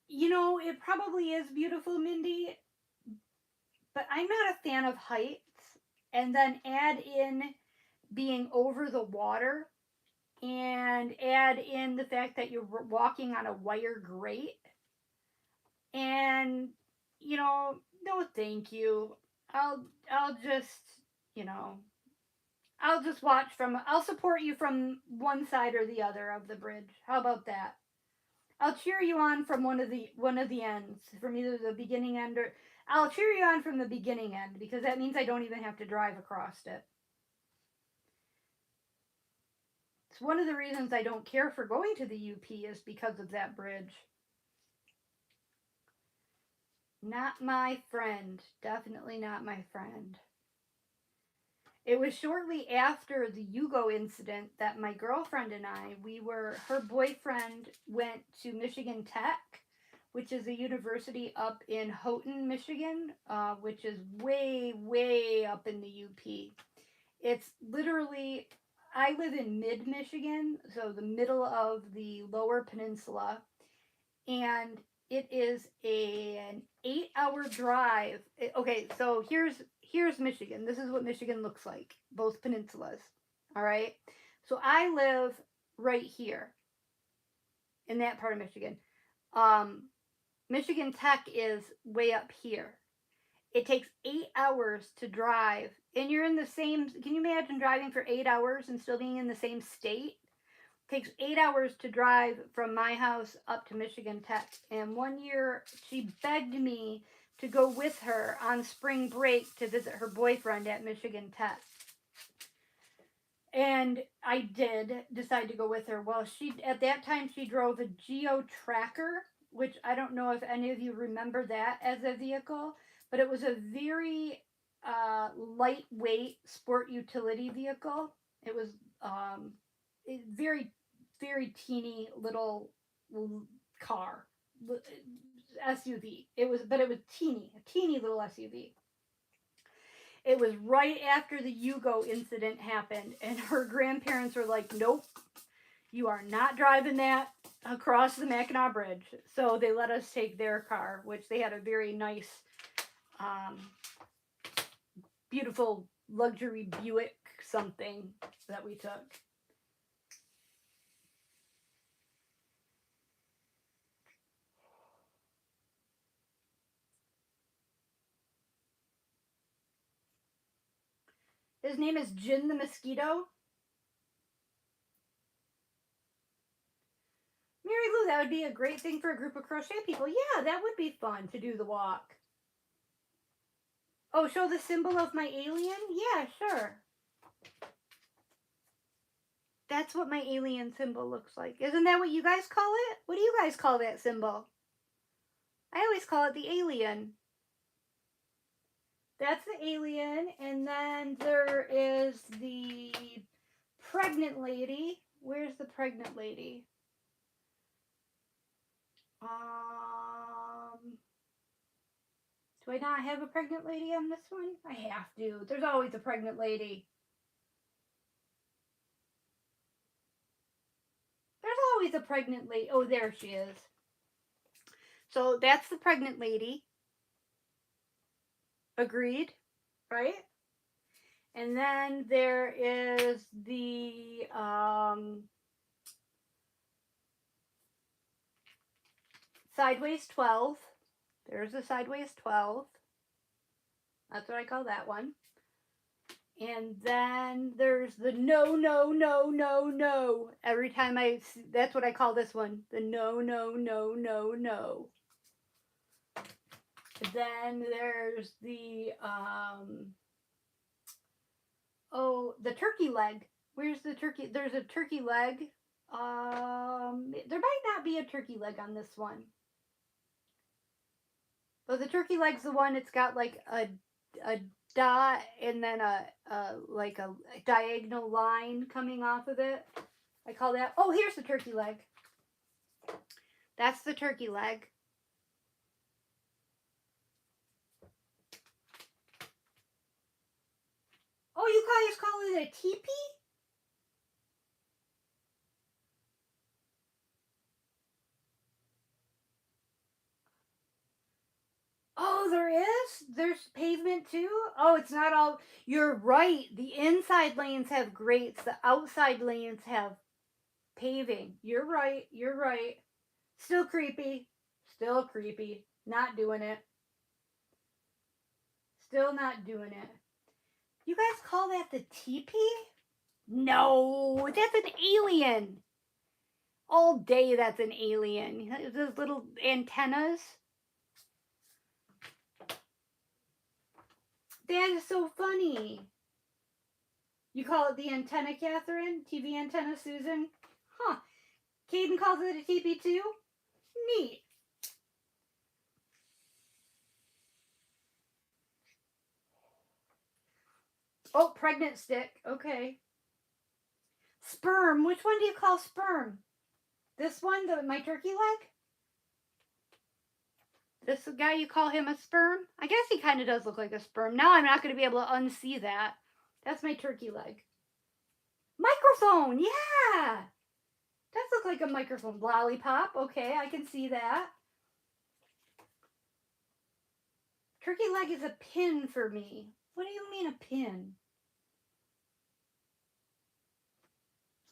You know, it probably is beautiful, Mindy, but I'm not a fan of heights. And then add in being over the water and add in the fact that you're walking on a wire grate. And, no, thank you. I'll just, you know, I'll just watch from. I'll support you from one side or the other of the bridge. How about that? I'll cheer you on from one of the ends, from either the beginning end or I'll cheer you on from the beginning end because that means I don't even have to drive across it. It's one of the reasons I don't care for going to the UP is because of that bridge. Not my friend. Definitely not my friend. It was shortly after the Yugo incident that my girlfriend and her boyfriend went to Michigan Tech, which is a university up in Houghton, Michigan, which is way, way up in the UP. It's literally, I live in mid Michigan, so the middle of the lower peninsula, and it is an 8-hour drive. Okay, so here's Michigan. This is what Michigan looks like, both peninsulas. All right. So I live right here in that part of Michigan. Um, Michigan Tech is way up here. It takes 8 hours to drive, and you're in the same. Can you imagine driving for 8 hours and still being in the same state? Takes 8 hours to drive from my house up to Michigan Tech. And one year she begged me to go with her on spring break to visit her boyfriend at Michigan Tech. And I did decide to go with her. Well, at that time she drove a Geo Tracker, which I don't know if any of you remember that as a vehicle, but it was a very lightweight sport utility vehicle. It was very, very teeny little car, SUV. It was teeny, a teeny little SUV. It was right after the Yugo incident happened, and her grandparents were like, "Nope, you are not driving that across the Mackinac Bridge." So they let us take their car, which they had a very nice, um, beautiful luxury Buick something that we took. His name is Jin the Mosquito. Mary Lou, that would be a great thing for a group of crochet people. Yeah, that would be fun to do the walk. Oh, show the symbol of my alien? Yeah, sure. That's what my alien symbol looks like. Isn't that what you guys call it? What do you guys call that symbol? I always call it the alien. That's the alien, and then there is the pregnant lady. Where's the pregnant lady? Do I not have a pregnant lady on this one? I have to. There's always a pregnant lady. There's always a pregnant lady. Oh, there she is. So that's the pregnant lady. Agreed, right? And then there is the sideways 12. There's the sideways 12. That's what I call that one. And then there's the no, no, no, no, no. Every time that's what I call this one. The no, no, no, no, no. Then there's the the turkey leg. Where's the turkey? There's a turkey leg. There might not be a turkey leg on this one. But the turkey leg's the one. It's got like a dot and then like a diagonal line coming off of it. I call that. Oh, here's the turkey leg. That's the turkey leg. Oh, you guys call it a teepee? Oh, there is? There's pavement too? Oh, it's not all. You're right. The inside lanes have grates, the outside lanes have paving. You're right. You're right. Still creepy. Still creepy. Not doing it. Still not doing it. You guys call that the teepee? No, that's an alien. All day that's an alien. Those little antennas. That is so funny. You call it the antenna, Catherine? TV antenna, Susan? Huh. Caden calls it a teepee too? Neat. Oh, pregnant stick. Okay. Sperm. Which one do you call sperm? This one, my turkey leg? This guy, you call him a sperm? I guess he kind of does look like a sperm. Now I'm not going to be able to unsee that. That's my turkey leg. Microphone, yeah! Does look like a microphone. Lollipop, okay, I can see that. Turkey leg is a pin for me. What do you mean a pin?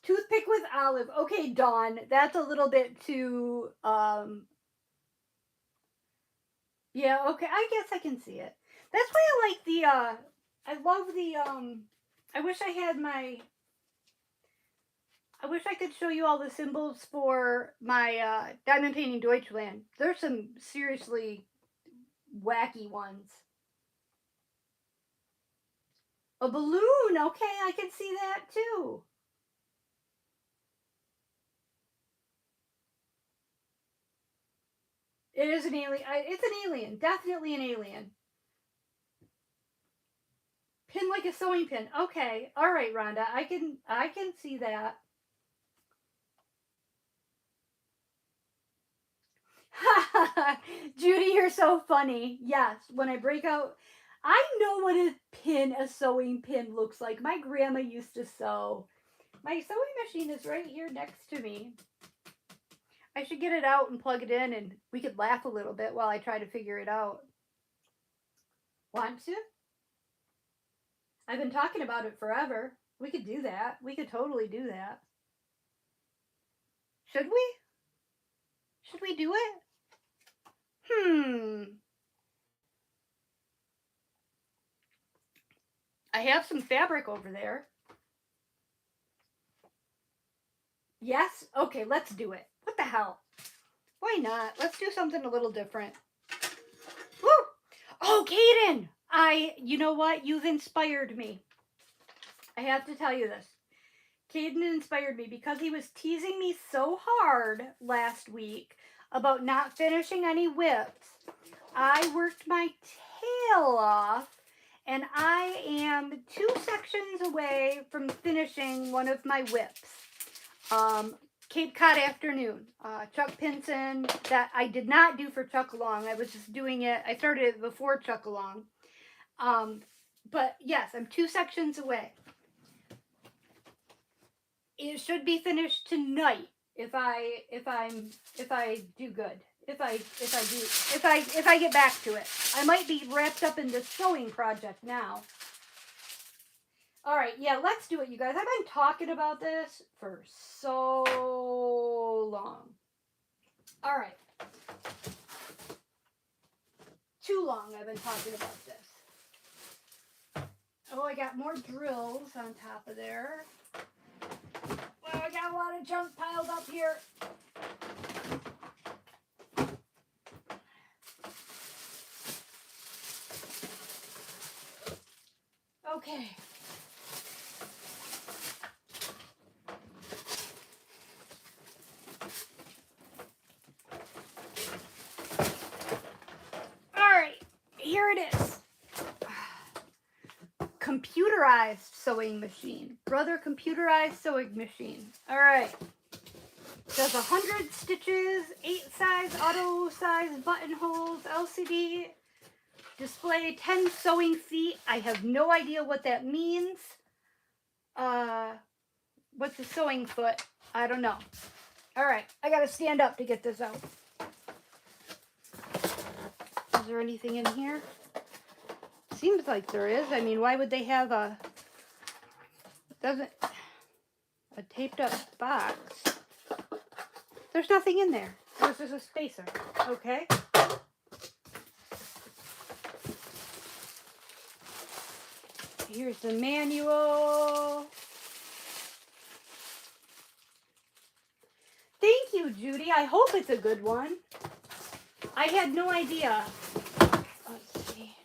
Toothpick with olive. Okay, Dawn, that's a little bit too, yeah, okay, I guess I can see it. That's why I like the, I love the, I wish I had my, I wish I could show you all the symbols for my, Diamond Painting Deutschland. There's some seriously wacky ones. A balloon, okay, I can see that too. It is an alien. It's an alien. Definitely an alien. Pin like a sewing pin. Okay. All right, Rhonda. I can see that. Judy, you're so funny. Yes, when I break out, I know what a sewing pin looks like. My grandma used to sew. My sewing machine is right here next to me. I should get it out and plug it in, and we could laugh a little bit while I try to figure it out. Want to? I've been talking about it forever. We could do that. We could totally do that. Should we? Should we do it? I have some fabric over there. Yes? Okay, let's do it. What the hell? Why not? Let's do something a little different. Woo! Oh, Caden! You know what? You've inspired me. I have to tell you this. Caden inspired me because he was teasing me so hard last week about not finishing any whips. I worked my tail off, and I am 2 sections away from finishing one of my whips. Cape Cod Afternoon, Chuck Pinson, that I did not do for Chuck Along. I was just doing it. I started it before Chuck Along. But yes, I'm 2 sections away. It should be finished tonight if I do good. If I get back to it. I might be wrapped up in this sewing project now. All right, yeah, let's do it, you guys. I've been talking about this for so long. All right. Too long I've been talking about this. Oh, I got more drills on top of there. Well, I got a lot of junk piled up here. Okay. Here it is. Computerized sewing machine. Brother computerized sewing machine. All right. Does 100 stitches, 8 size, auto size buttonholes, LCD, display 10 sewing feet. I have no idea what that means. What's a sewing foot? I don't know. All right. I got to stand up to get this out. Is there anything in here? Seems like there is. I mean, why would they have a taped up box? There's nothing in there. This is a spacer. Okay. Here's the manual. Thank you, Judy. I hope it's a good one. I had no idea. Let's see.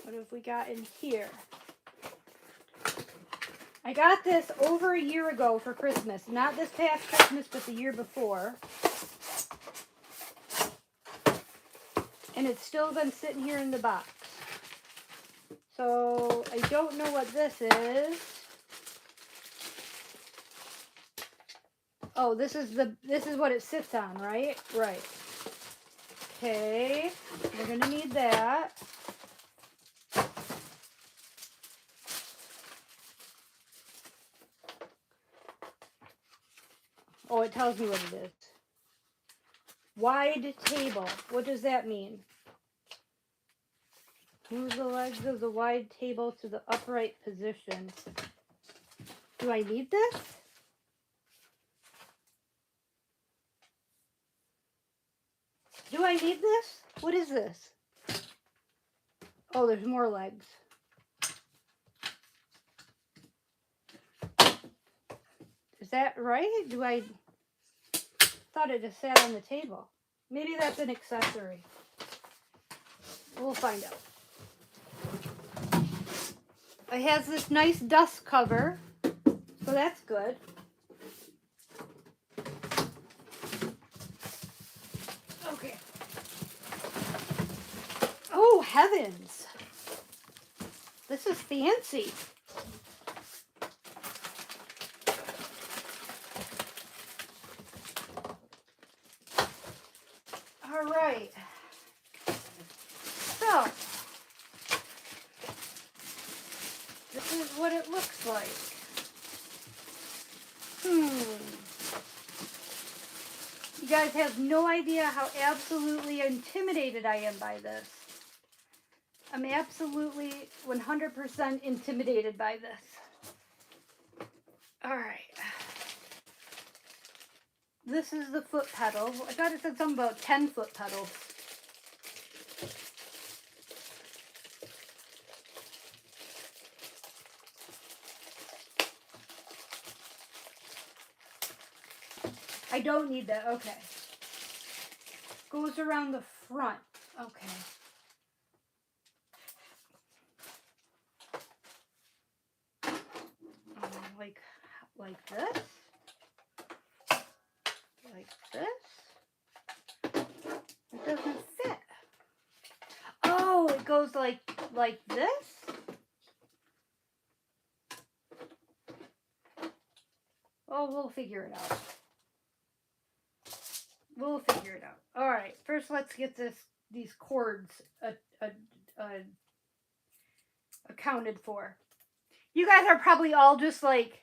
What have we got in here? I got this over a year ago for Christmas. Not this past Christmas, but the year before. And it's still been sitting here in the box. So I don't know what this is. Oh, this is what it sits on, right? Right. Okay. We're gonna need that. Oh, it tells me what it is. Wide table. What does that mean? Move the legs of the wide table to the upright position. Do I need this? Do I need this? What is this? Oh, there's more legs. Is that right? Thought it just sat on the table. Maybe that's an accessory. We'll find out. It has this nice dust cover, so that's good. Okay. Oh, heavens. This is fancy. All right. So, this is what it looks like. You guys have no idea how absolutely intimidated I am by this. I'm absolutely 100% intimidated by this. All right. This is the foot pedal. I thought it said something about 10 foot pedals. I don't need that. Okay. Goes around the front. Okay. Like this. Like this. It doesn't fit. Oh, it goes like this. Oh, we'll figure it out. We'll figure it out. All right. First, let's get these cords accounted for. You guys are probably all just like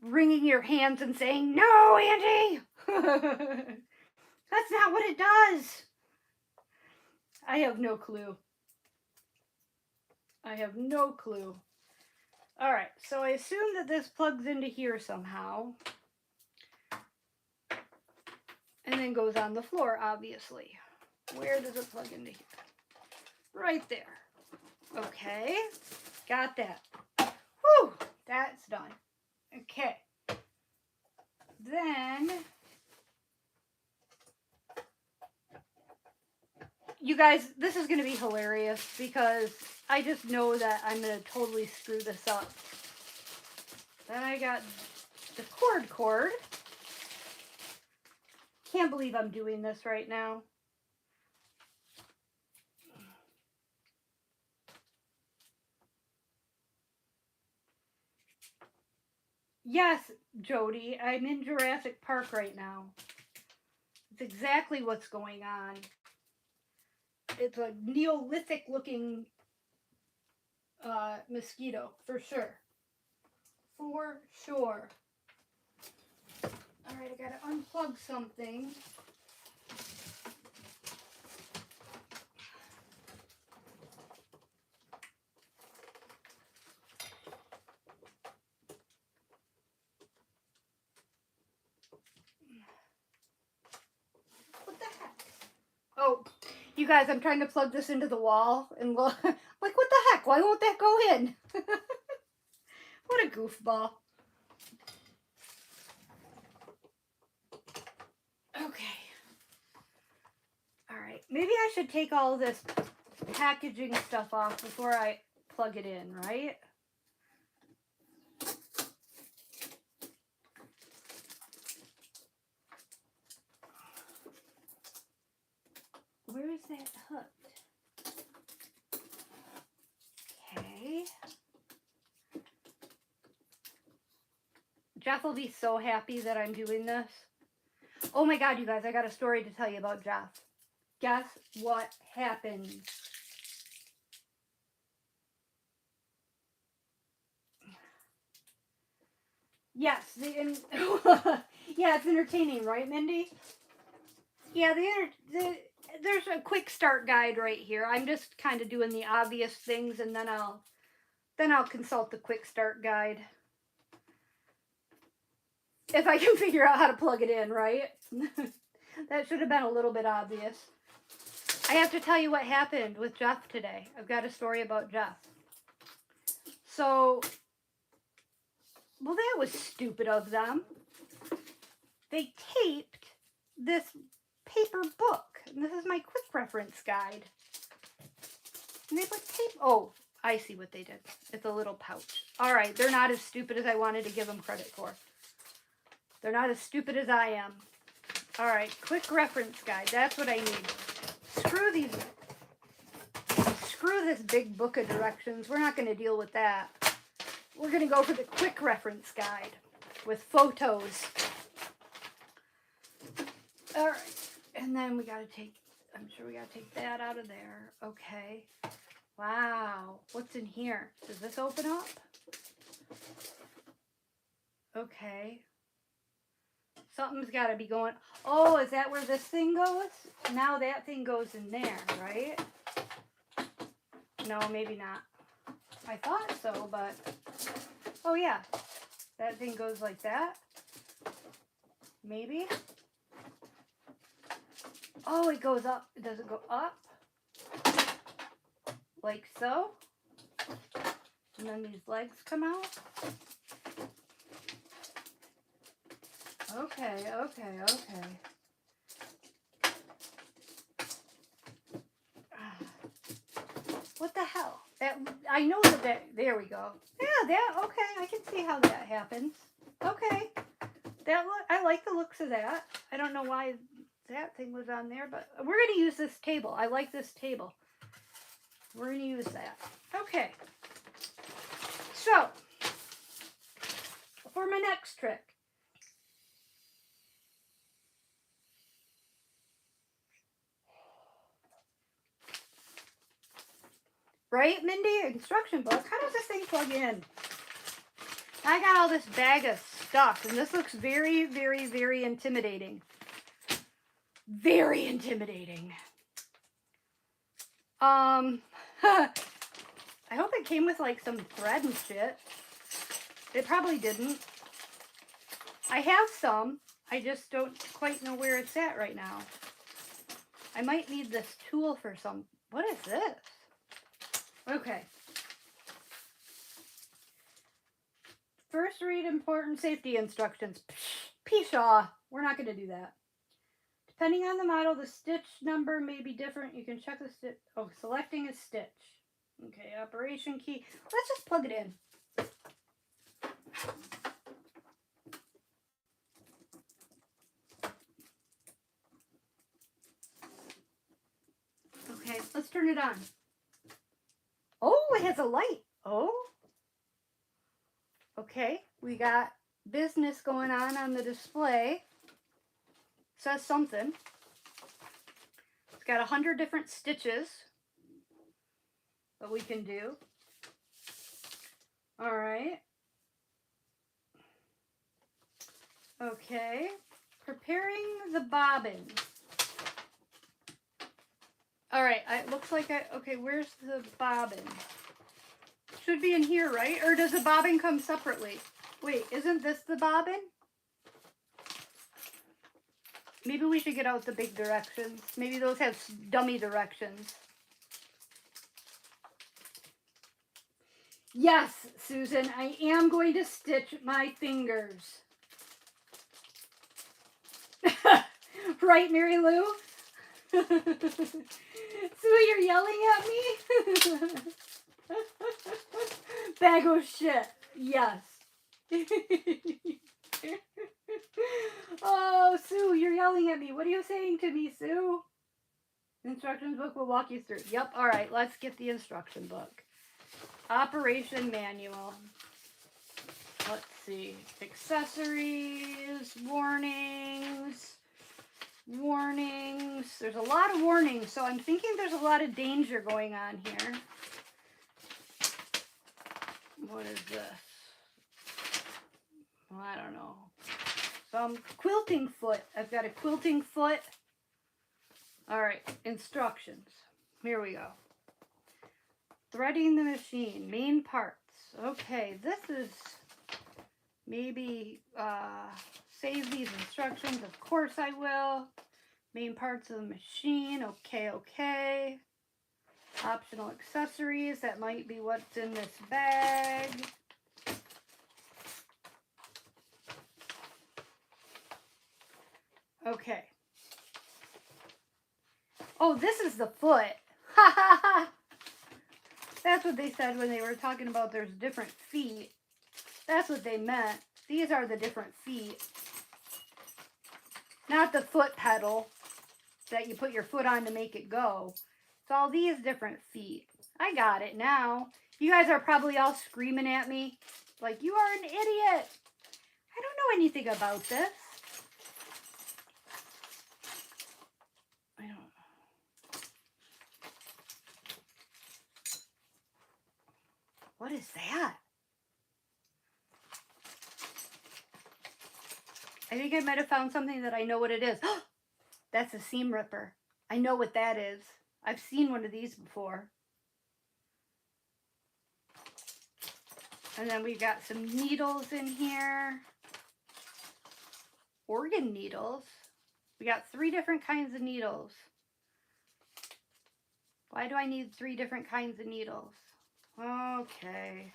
wringing your hands and saying, "No, Angie, that's not what it does." I have no clue. I have no clue. All right. So I assume that this plugs into here somehow. And then goes on the floor, obviously. Where does it plug into here? Right there. Okay. Got that. Whew. That's done. Okay. Then, you guys, this is going to be hilarious because I just know that I'm going to totally screw this up. Then I got the cord. Can't believe I'm doing this right now. Yes, Jody, I'm in Jurassic Park right now. It's exactly what's going on. It's a Neolithic looking mosquito, for sure. For sure. Alright, I gotta unplug something. What the heck? Oh, You guys, I'm trying to plug this into the wall and look, like, what the heck? Why won't that go in? What a goofball. Okay. All right. Maybe I should take all this packaging stuff off before I plug it in, right? Where is that hooked? Okay. Jeff will be so happy that I'm doing this. Oh my God, you guys, I got a story to tell you about Jeff. Guess what happened? Yes, yeah, it's entertaining, right, Mindy? Yeah, there's a quick start guide right here. I'm just kind of doing the obvious things, and then I'll consult the quick start guide if I can figure out how to plug it in, right? That should have been a little bit obvious. I have to tell you what happened with Jeff today. I've got a story about Jeff. So, well, that was stupid of them. They taped this paper book. And this is my quick reference guide. And they put tape. Oh, I see what they did. It's a little pouch. All right, they're not as stupid as I wanted to give them credit for. They're not as stupid as I am. All right, quick reference guide. That's what I need. Screw this big book of directions. We're not going to deal with that. We're going to go for the quick reference guide with photos. All right. And then we got to take, I'm sure we got to take that out of there. Okay. Wow. What's in here? Does this open up? Okay. Something's got to be going. Oh, is that where this thing goes? Now that thing goes in there, right? No, maybe not. I thought so, but... Oh, yeah. That thing goes like that. Maybe. Oh, it goes up. Does it go up? Like so. And then these legs come out. Okay. What the hell? I know that, there we go. Yeah, okay, I can see how that happens. Okay. I like the looks of that. I don't know why that thing was on there, but we're going to use this table. I like this table. We're going to use that. Okay. So, for my next trick. Right, Mindy? Instruction book. How does this thing plug in? I got all this bag of stuff, and this looks very, very, very intimidating. Very intimidating. I hope it came with like some thread and shit. It probably didn't. I have some. I just don't quite know where it's at right now. I might need this tool for some. What is this? Okay. First, read important safety instructions. Pshaw. We're not going to do that. Depending on the model, the stitch number may be different. You can check the stitch. Oh, selecting a stitch. Okay, operation key. Let's just plug it in. Okay, let's turn it on. Oh, it has a light. Oh. Okay, we got business going on the display. Says something. It's got 100 different stitches that we can do. All right. Okay, preparing the bobbin. All right, it looks like okay, where's the bobbin? Should be in here, right? Or does the bobbin come separately? Wait, isn't this the bobbin? Maybe we should get out the big directions. Maybe those have dummy directions. Yes, Susan, I am going to stitch my fingers. Right, Mary Lou? Sue, you're yelling at me? Bag of shit. Yes. Oh, Sue, you're yelling at me. What are you saying to me, Sue? Instructions book will walk you through. Yep, all right, let's get the instruction book. Operation manual. Let's see. Accessories, warnings. Warnings. There's a lot of warnings, so I'm thinking there's a lot of danger going on here. What is this? Well, I don't know. Some quilting foot. I've got a quilting foot. All right, instructions. Here we go. Threading the machine, main parts. Okay, this is maybe save these instructions. Of course I will. Main parts of the machine. Okay. Optional accessories. That might be what's in this bag. Okay. Oh, this is the foot. Ha ha ha. That's what they said when they were talking about there's different feet. That's what they meant. These are the different feet. Not the foot pedal that you put your foot on to make it go. It's all these different feet. I got it now. You guys are probably all screaming at me like, you are an idiot. I don't know anything about this. I don't know. What is that? I think I might have found something that I know what it is. That's a seam ripper. I know what that is. I've seen one of these before. And then we've got some needles in here. Organ needles. We got 3 different kinds of needles. Why do I need 3 different kinds of needles? Okay.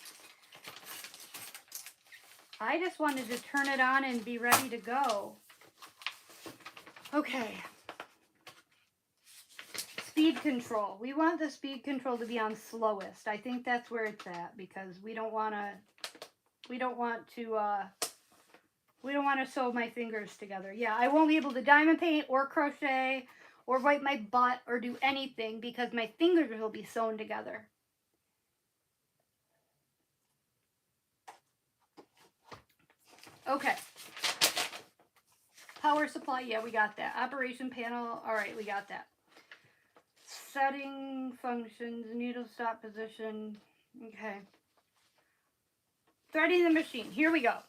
I just wanted to turn it on and be ready to go. Okay. Speed control. We want the speed control to be on slowest. I think that's where it's at because we don't want to sew my fingers together. Yeah, I won't be able to diamond paint or crochet or wipe my butt or do anything because my fingers will be sewn together. Okay. Power supply, yeah, we got that. Operation panel, all right, we got that. Setting functions, needle stop position, okay. Threading the machine, here we go.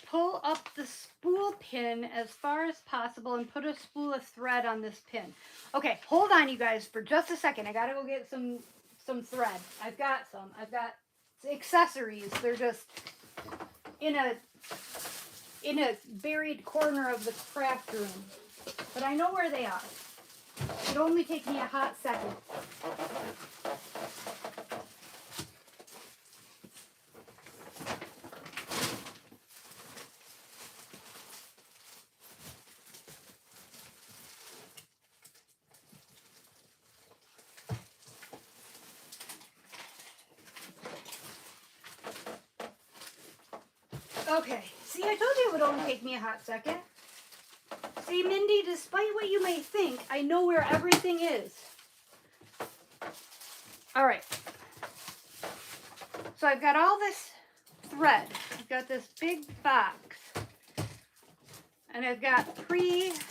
Pull up the spool pin as far as possible and put a spool of thread on this pin. Okay, hold on you guys for just a second. I gotta go get some thread. I've got some. I've got accessories. They're just in a buried corner of the craft room. But I know where they are. It'll only take me a hot second. Okay, see, I told you it would only take me a hot second. See, Mindy, despite what you may think, I know where everything is. All right. So I've got all this thread. I've got this big box. And I've got pre-round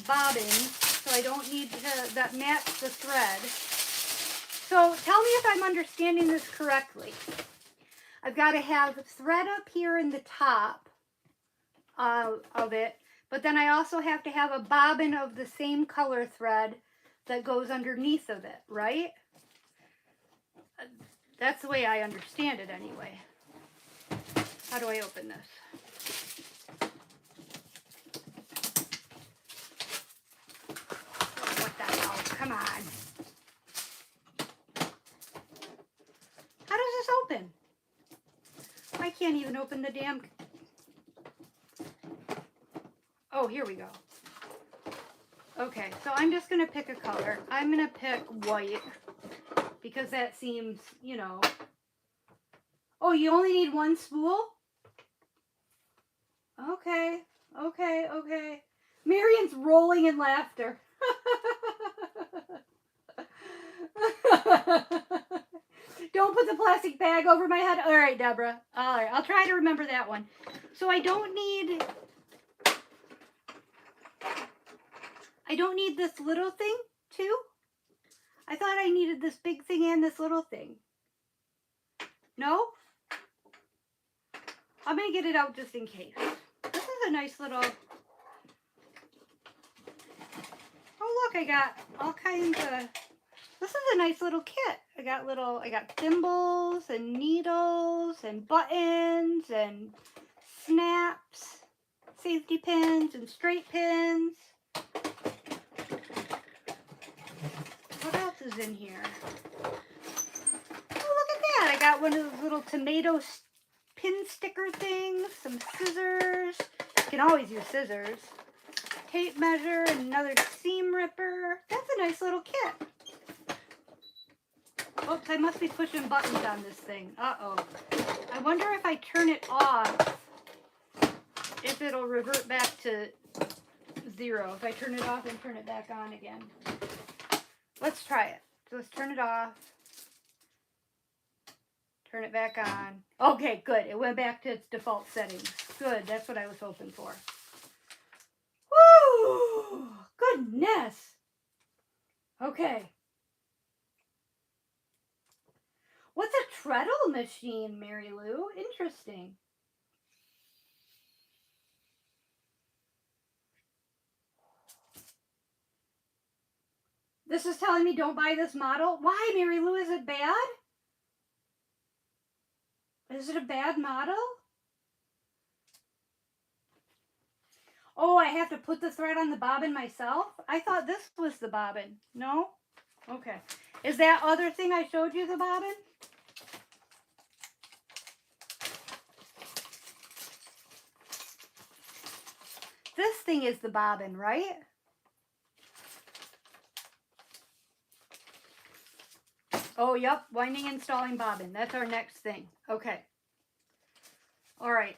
bobbins, so I don't need to, that match the thread. So tell me if I'm understanding this correctly. I've got to have thread up here in the top of it, but then I also have to have a bobbin of the same color thread that goes underneath of it, right? That's the way I understand it anyway. How do I open this? What the hell? Come on. How does this open? I can't even open the damn... Oh, here we go. Okay, so I'm just going to pick a color. I'm going to pick white because that seems, you know... Oh, you only need one spool? Okay, okay, okay. Marion's rolling in laughter. Don't put the plastic bag over my head. All right, Deborah. All right, I'll try to remember that one. So I don't need this little thing too. I thought I needed this big thing and this little thing. No? I'm gonna get it out just in case. This is a nice little... Oh look, I got all kinds of... This is a nice little kit. I got thimbles and needles and buttons and snaps, safety pins and straight pins. What else is in here? Oh, look at that. I got one of those little tomato pin sticker things, some scissors. You can always use scissors. Tape measure, and another seam ripper. That's a nice little kit. Oops, I must be pushing buttons on this thing. Uh-oh. I wonder if I turn it off, if it'll revert back to 0. If I turn it off and turn it back on again. Let's try it. So let's turn it off. Turn it back on. Okay, good. It went back to its default settings. Good. That's what I was hoping for. Woo! Goodness. Okay. What's a treadle machine, Mary Lou? Interesting. This is telling me don't buy this model. Why, Mary Lou? Is it bad? Is it a bad model? Oh, I have to put the thread on the bobbin myself? I thought this was the bobbin. No? Okay. Is that other thing I showed you the bobbin? This thing is the bobbin, right? Oh, yep. Winding, installing bobbin. That's our next thing. Okay. All right.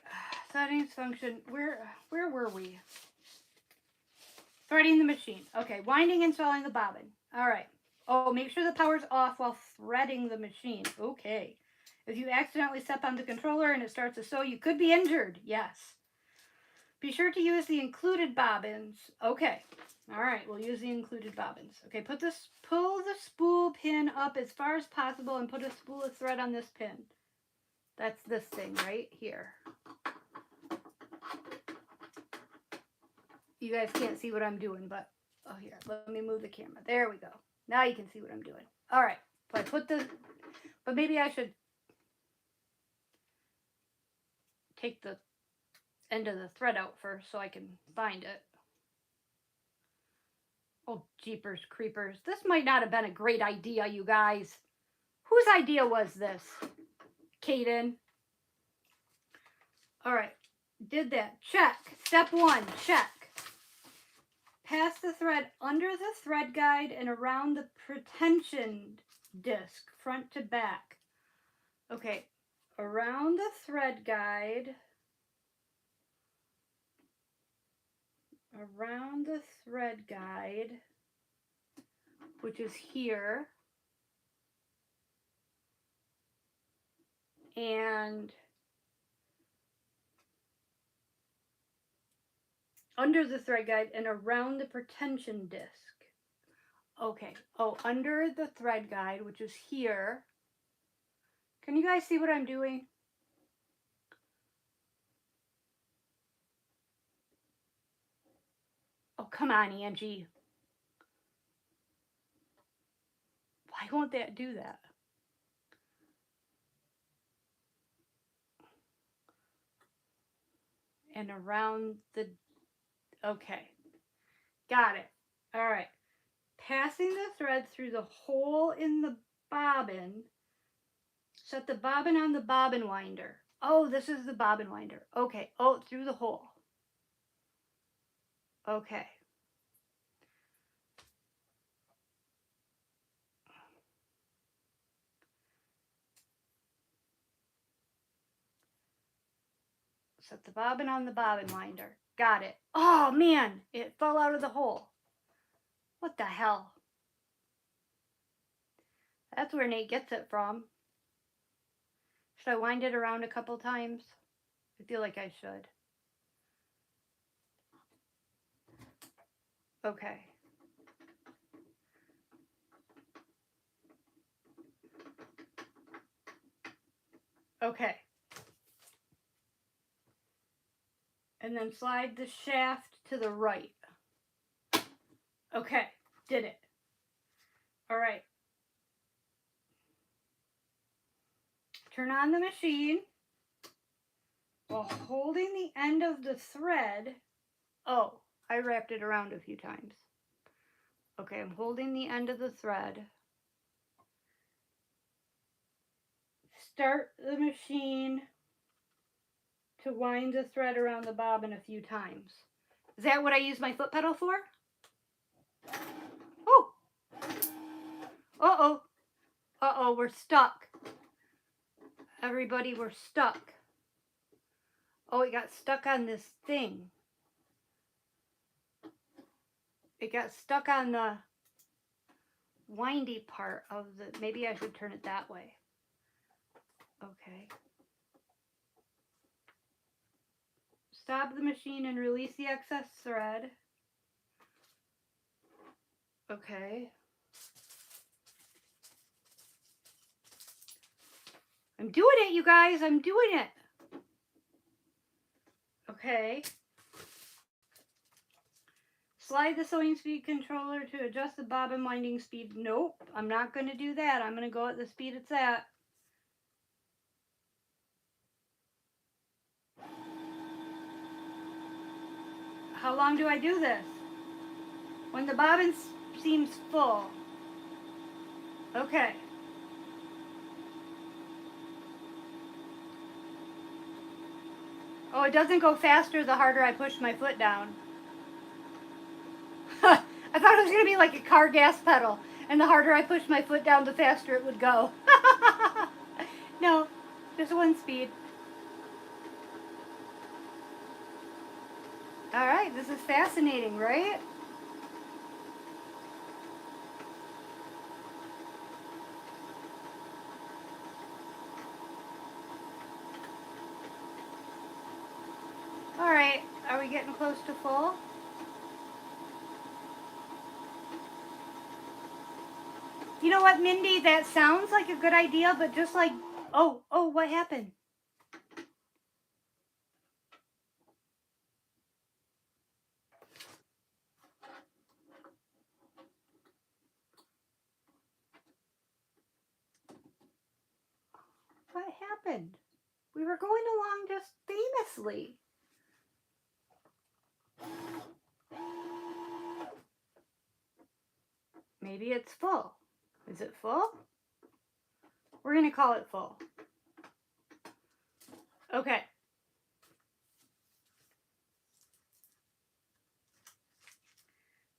Settings, function. Where were we? Threading the machine. Okay. Winding, installing the bobbin. All right. Oh, make sure the power's off while threading the machine. Okay. If you accidentally step on the controller and it starts to sew, you could be injured. Yes. Be sure to use the included bobbins. Okay. All right, we'll use the included bobbins. Okay, pull the spool pin up as far as possible and put a spool of thread on this pin. That's this thing right here. You guys can't see what I'm doing, but, oh, here, let me move the camera. There we go. Now you can see what I'm doing. All right, so I put the, but maybe I should take the end of the thread out first so I can find it. Oh, jeepers creepers. This might not have been a great idea, you guys. Whose idea was this? Kaden. All right. Did that. Check. Step 1. Check. Pass the thread under the thread guide and around the pretension disc, front to back. Okay. Around the thread guide. Around the thread guide, which is here, and under the thread guide and around the pretension disc. Okay. Oh, under the thread guide, which is here. Can you guys see what I'm doing? Oh, come on, Angie. Why won't that do that? and around the, okay, got it. All right. Passing the thread through the hole in the bobbin. Set the bobbin on the bobbin winder. Oh, this is the bobbin winder. Okay. Oh, through the hole. Okay. Set the bobbin on the bobbin winder. Got it. Oh, man. It fell out of the hole. What the hell? That's where Nate gets it from. Should I wind it around a couple times? I feel like I should. Okay. Okay. And then slide the shaft to the right. Okay, did it. All right. Turn on the machine while holding the end of the thread. Oh, I wrapped it around a few times. Okay, I'm holding the end of the thread. Start the machine to wind the thread around the bobbin a few times. Is that what I use my foot pedal for? Oh! Uh-oh. Uh-oh, we're stuck. Everybody, we're stuck. Oh, it got stuck on this thing. It got stuck on the windy part of the... Maybe I should turn it that way. Okay. Stop the machine and release the excess thread. Okay. I'm doing it, you guys. I'm doing it. Okay. Slide the sewing speed controller to adjust the bobbin winding speed. Nope, I'm not going to do that. I'm going to go at the speed it's at. How long do I do this? When the bobbin seems full. Okay. Oh, it doesn't go faster the harder I push my foot down. I thought it was going to be like a car gas pedal, and the harder I pushed my foot down, the faster it would go. No, just one speed. All right, this is fascinating, right? All right, are we getting close to full? You know what, Mindy? That sounds like a good idea, but just like, oh, what happened? What happened? We were going along just famously. Maybe it's full. Is it full? We're going to call it full. Okay.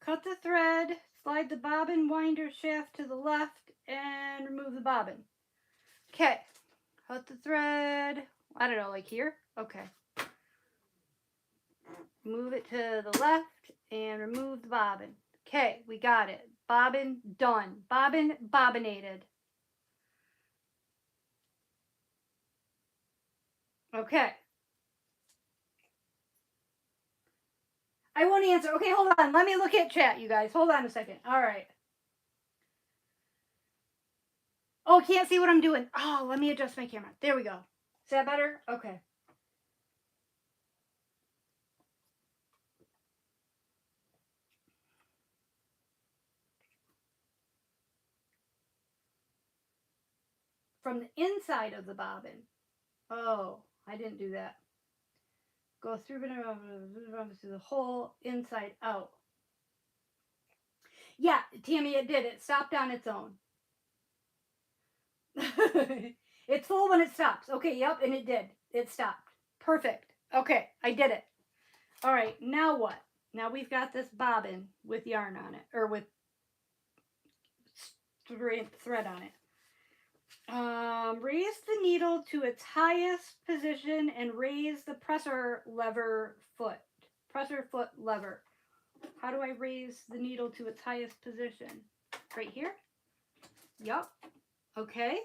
Cut the thread, slide the bobbin winder shaft to the left, and remove the bobbin. Okay. Cut the thread, I don't know, like here? Okay. Move it to the left and remove the bobbin. Okay, we got it. Bobbin done. Bobbin bobbinated. Okay. I won't answer. Okay, hold on. Let me look at chat, you guys. Hold on a second. All right. Oh, can't see what I'm doing. Oh, let me adjust my camera. There we go. Is that better? Okay. From the inside of the bobbin. Oh, I didn't do that. Go through the whole inside out. Yeah, Tammy, it did. It stopped on its own. It's full when it stops. Okay, yep, and it did. It stopped. Perfect. Okay, I did it. All right, now what? Now we've got this bobbin with yarn on it, or with thread on it. Raise the needle to its highest position and raise the presser lever foot. Presser foot lever. How do I raise the needle to its highest position? Right here? Yup. Okay.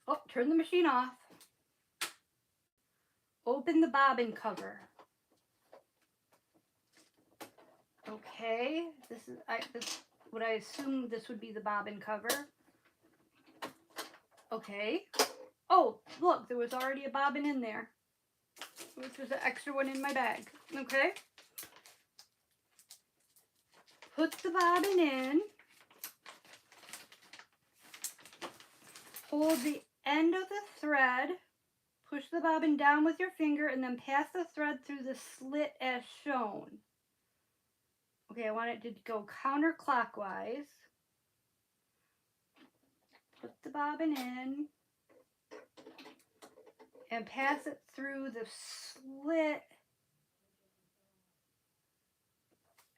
Oh, turn the machine off. Open the bobbin cover. Okay. This what I assume this would be the bobbin cover. Okay. Oh, look, there was already a bobbin in there. Which was an extra one in my bag. Okay. Put the bobbin in. Hold the end of the thread. Push the bobbin down with your finger and then pass the thread through the slit as shown. Okay, I want it to go counterclockwise. Put the bobbin in and pass it through the slit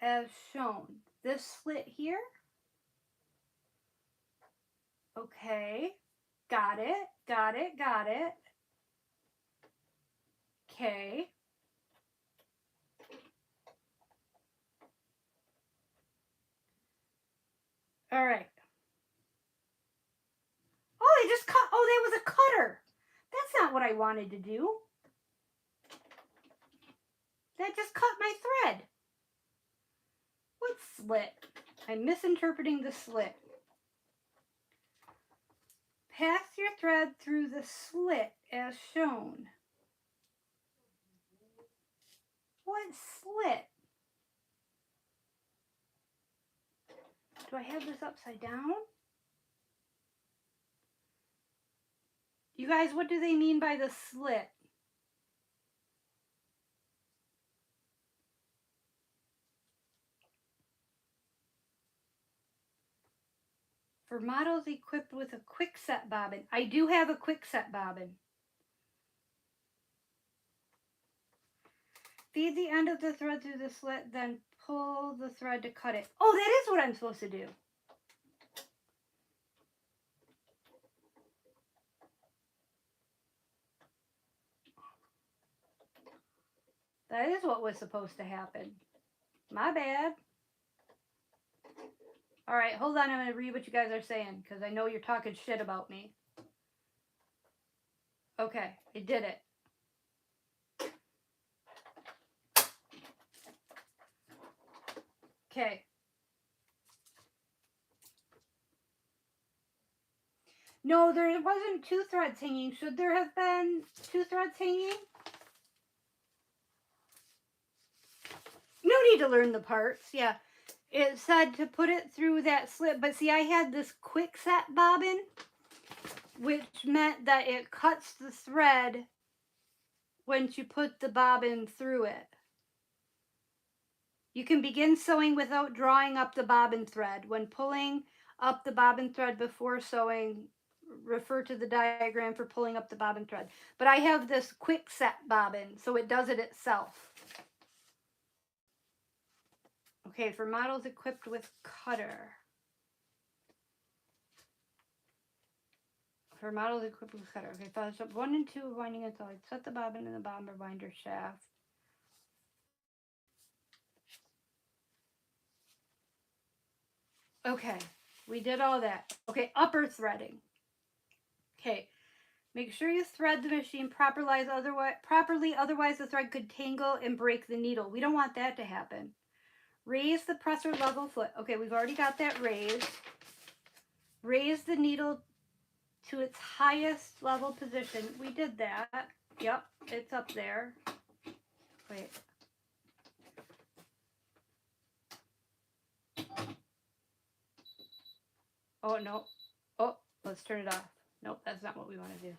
as shown. This slit here. Okay, got it, got it, got it. Okay. All right. Oh, they just cut. Oh, that was a cutter. That's not what I wanted to do. That just cut my thread. What slit? I'm misinterpreting the slit. Pass your thread through the slit as shown. What slit? Do I have this upside down? You guys, what do they mean by the slit? For models equipped with a quick set bobbin. I do have a quick set bobbin. Feed the end of the thread through the slit, then pull the thread to cut it. Oh, that is what I'm supposed to do. That is what was supposed to happen. My bad. All right, hold on. I'm going to read what you guys are saying because I know you're talking shit about me. Okay, I did it. Okay. No, there wasn't two threads hanging. Should there have been two threads hanging? No need to learn the parts. Yeah. It said to put it through that slit. But see, I had this quick set bobbin, which meant that it cuts the thread once you put the bobbin through it. You can begin sewing without drawing up the bobbin thread. When pulling up the bobbin thread before sewing, refer to the diagram for pulling up the bobbin thread. But I have this quick set bobbin, so it does it itself. Okay, for models equipped with cutter. For models equipped with cutter. Okay, follow step 1 and 2 of winding until I set the bobbin in the bobbin winder shaft. Okay, we did all that. Okay, upper threading. Okay, make sure you thread the machine properly, otherwise the thread could tangle and break the needle. We don't want that to happen. Raise the presser level foot. Okay, we've already got that raised. Raise the needle to its highest level position. We did that. Yep, it's up there. Wait. Oh, no. Oh, let's turn it off. Nope, that's not what we want to do.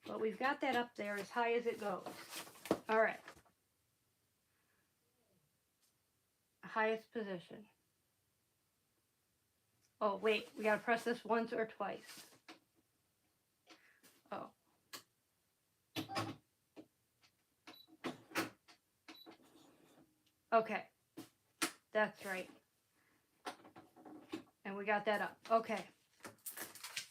But we've got that up there as high as it goes. All right. Highest position. Oh, wait. We got to press this once or twice. Oh. Okay. That's right. And we got that up. Okay.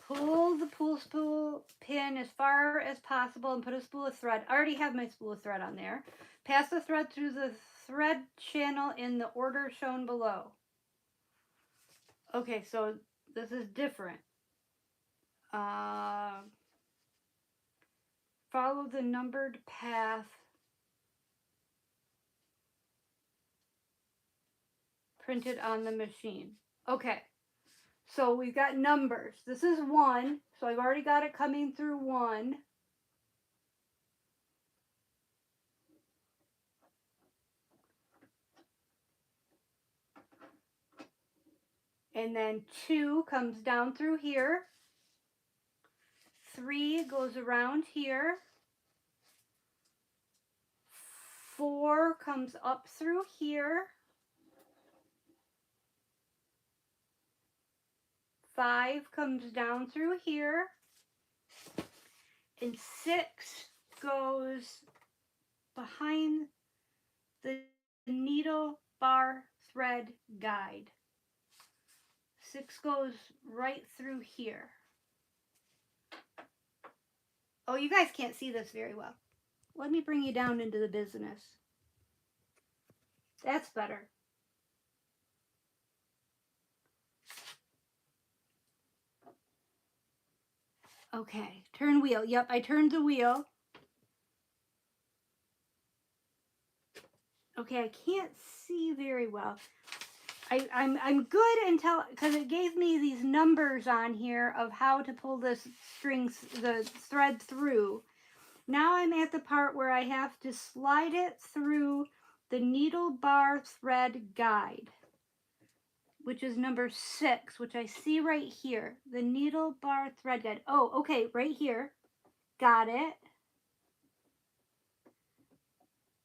Pull the pool spool pin as far as possible and put a spool of thread. I already have my spool of thread on there. Pass the thread through the thread channel in the order shown below. Okay, so this is different. Follow the numbered path printed on the machine. Okay, so we've got numbers. This is 1, so I've already got it coming through 1. And then 2 comes down through here. 3 goes around here. 4 comes up through here. 5 comes down through here. And 6 goes behind the needle bar thread guide. 6 goes right through here. Oh, you guys can't see this very well. Let me bring you down into the business. That's better. Okay, turn wheel. Yep, I turned the wheel. Okay, I can't see very well. I'm good until, because it gave me these numbers on here of how to pull this the thread through. Now I'm at the part where I have to slide it through the needle bar thread guide, which is number 6, which I see right here. The needle bar thread guide. Oh, okay, right here. Got it.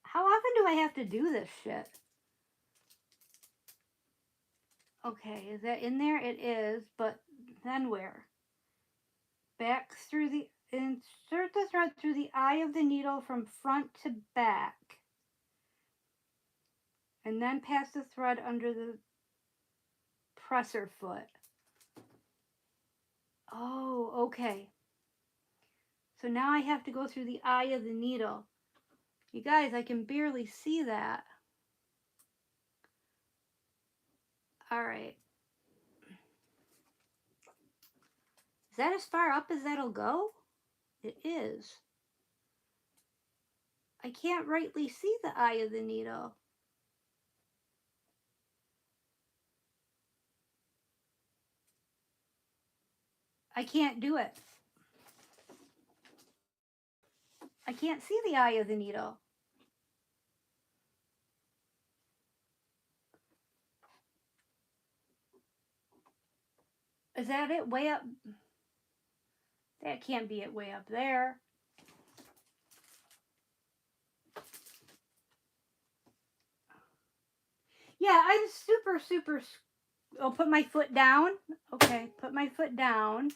How often do I have to do this shit? Okay, is that in there? It is, but then where? Back through the, insert the thread through the eye of the needle from front to back. And then pass the thread under the presser foot. Oh, okay. So now I have to go through the eye of the needle. You guys, I can barely see that. All right. Is that as far up as that'll go? It is. I can't rightly see the eye of the needle. I can't do it. I can't see the eye of the needle. Is that it way up? That can't be it way up there. Yeah, I'm super. I'll put my foot down. Okay, put my foot down.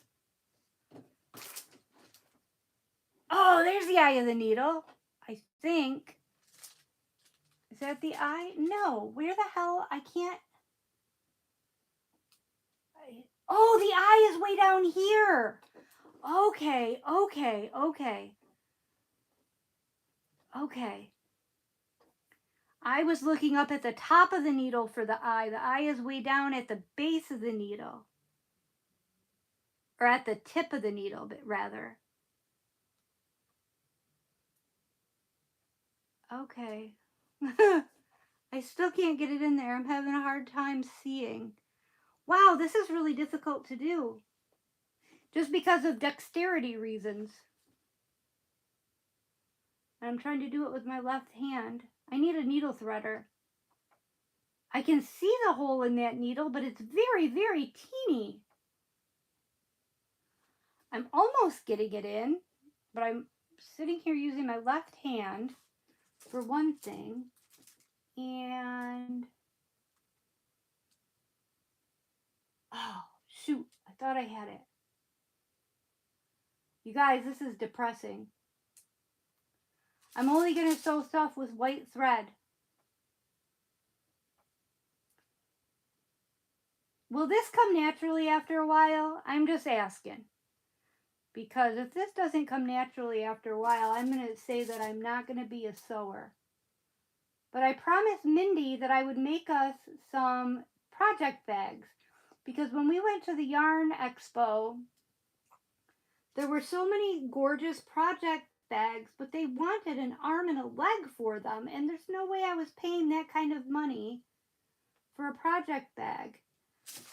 Oh, there's the eye of the needle. I think. Is that the eye? No. Where the hell? I can't. Oh, the eye is way down here. Okay. I was looking up at the top of the needle for the eye. The eye is way down at the base of the needle. Or at the tip of the needle, but rather. Okay. I still can't get it in there. I'm having a hard time seeing. Wow, this is really difficult to do. Just because of dexterity reasons. I'm trying to do it with my left hand. I need a needle threader. I can see the hole in that needle, but it's very teeny. I'm almost getting it in. but I'm sitting here using my left hand for one thing, and oh shoot, I thought I had it. You guys, this is depressing. I'm only going to sew stuff with white thread. Will this come naturally after a while? I'm just asking. Because if this doesn't come naturally after a while, I'm going to say that I'm not going to be a sewer. But I promised Mindy that I would make us some project bags. Because when we went to the Yarn Expo, there were so many gorgeous project bags, but they wanted an arm and a leg for them. And there's no way I was paying that kind of money for a project bag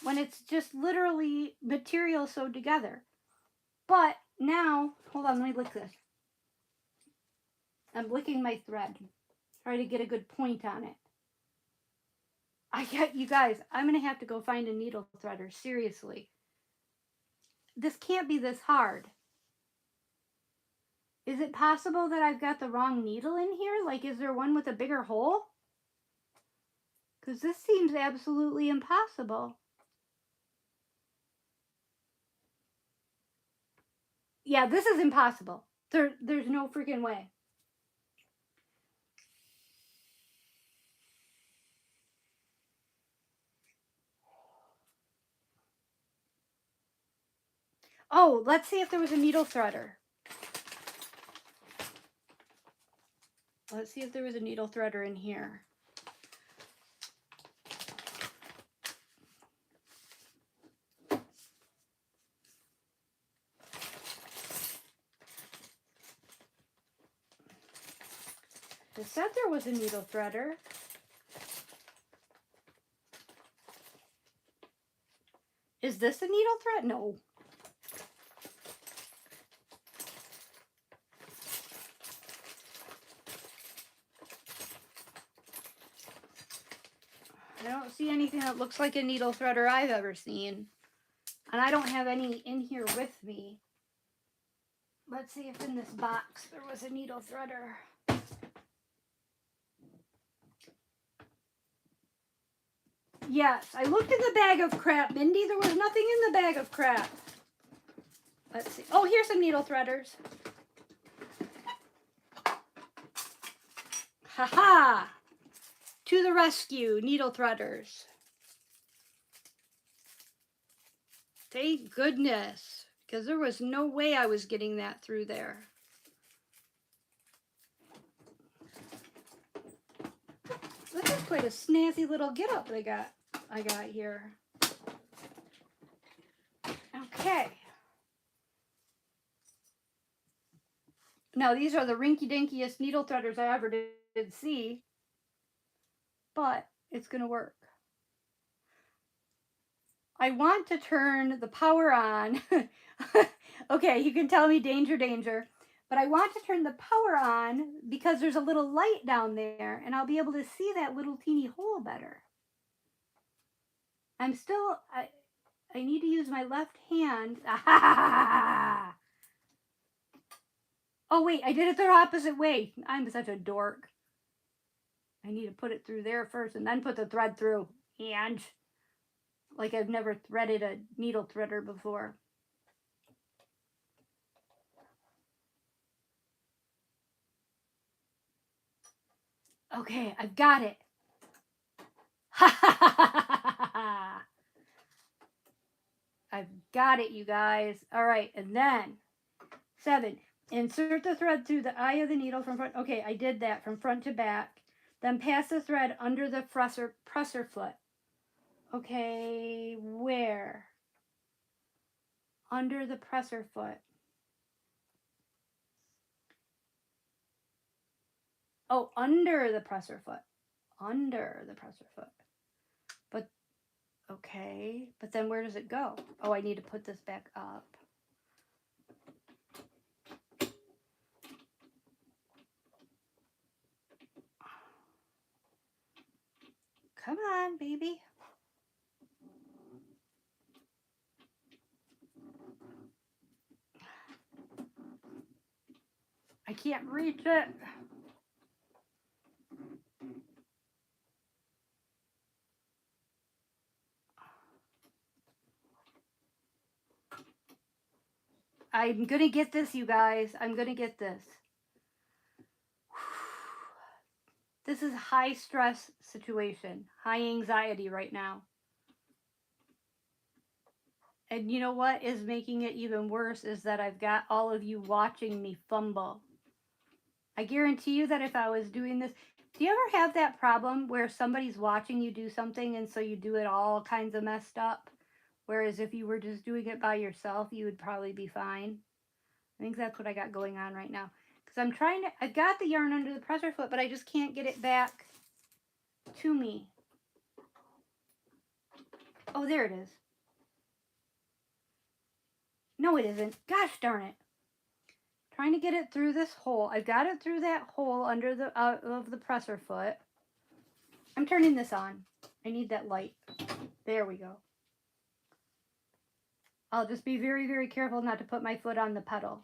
when it's just literally material sewed together. But now, hold on, let me lick this. I'm licking my thread. Try to get a good point on it. You guys, I'm going to have to go find a needle threader. Seriously. This can't be this hard. Is it possible that I've got the wrong needle in here? Like, is there one with a bigger hole? Because this seems absolutely impossible. Yeah, this is impossible. There's no freaking way. Oh, let's see if there was a needle threader. Let's see if there was a needle threader in here. It said there was a needle threader. Is this a needle thread? No. I don't see anything that looks like a needle threader I've ever seen. And I don't have any in here with me. Let's see if in this box there was a needle threader. Yes, I looked in the bag of crap, Mindy. There was nothing in the bag of crap. Let's see. Oh, here's some needle threaders. Ha-ha! To the rescue, needle threaders. Thank goodness, because there was no way I was getting that through there. This is quite a snazzy little get-up I got here. Okay. Now, these are the rinky-dinkiest needle threaders I ever did see, but it's going to work. I want to turn the power on. Okay, you can tell me danger, danger. But I want to turn the power on because there's a little light down there, and I'll be able to see that little teeny hole better. I need to use my left hand. Oh, wait, I did it the opposite way. I'm such a dork. I need to put it through there first and then put the thread through. And like I've never threaded a needle threader before. Okay, I've got it. I've got it, you guys. All right, and then 7. Insert the thread through the eye of the needle from front. Okay, I did that from front to back. Then pass the thread under the presser foot. Okay, where? Under the presser foot. Oh, under the presser foot. Under the presser foot. But, okay. But then where does it go? Oh, I need to put this back up. Come on, baby. I can't reach it. I'm gonna get this, you guys. I'm gonna get this. This is high stress situation, high anxiety right now. And you know what is making it even worse is that I've got all of you watching me fumble. I guarantee you that if I was doing this, do you ever have that problem where somebody's watching you do something and so you do it all kinds of messed up? Whereas if you were just doing it by yourself, you would probably be fine. I think that's what I got going on right now. Because I'm trying to, I've got the yarn under the pressure foot, but I just can't get it back to me. Oh, there it is. No, it isn't. Gosh darn it. Trying to get it through this hole. I've got it through that hole under the of the presser foot. I'm turning this on. I need that light. There we go. I'll just be very, very careful not to put my foot on the pedal.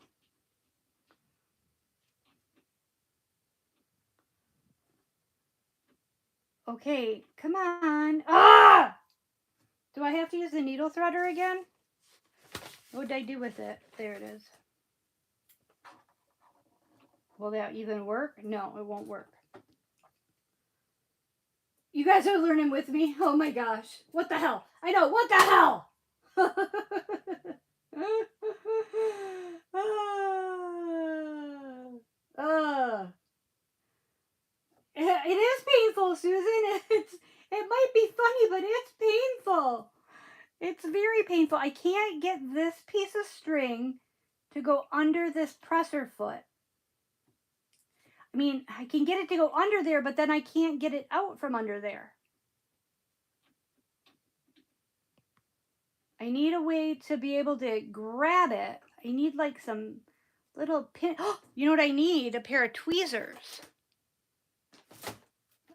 Okay, come on. Ah! Do I have to use the needle threader again? What did I do with it? There it is. Will that even work? No, it won't work. You guys are learning with me? Oh my gosh. What the hell? I know, what the hell? It is painful, Susan. It might be funny, but it's painful. It's very painful. I can't get this piece of string to go under this presser foot. I mean, I can get it to go under there, but then I can't get it out from under there. I need a way to be able to grab it. I need like some little pin. Oh, you know what I need? A pair of tweezers.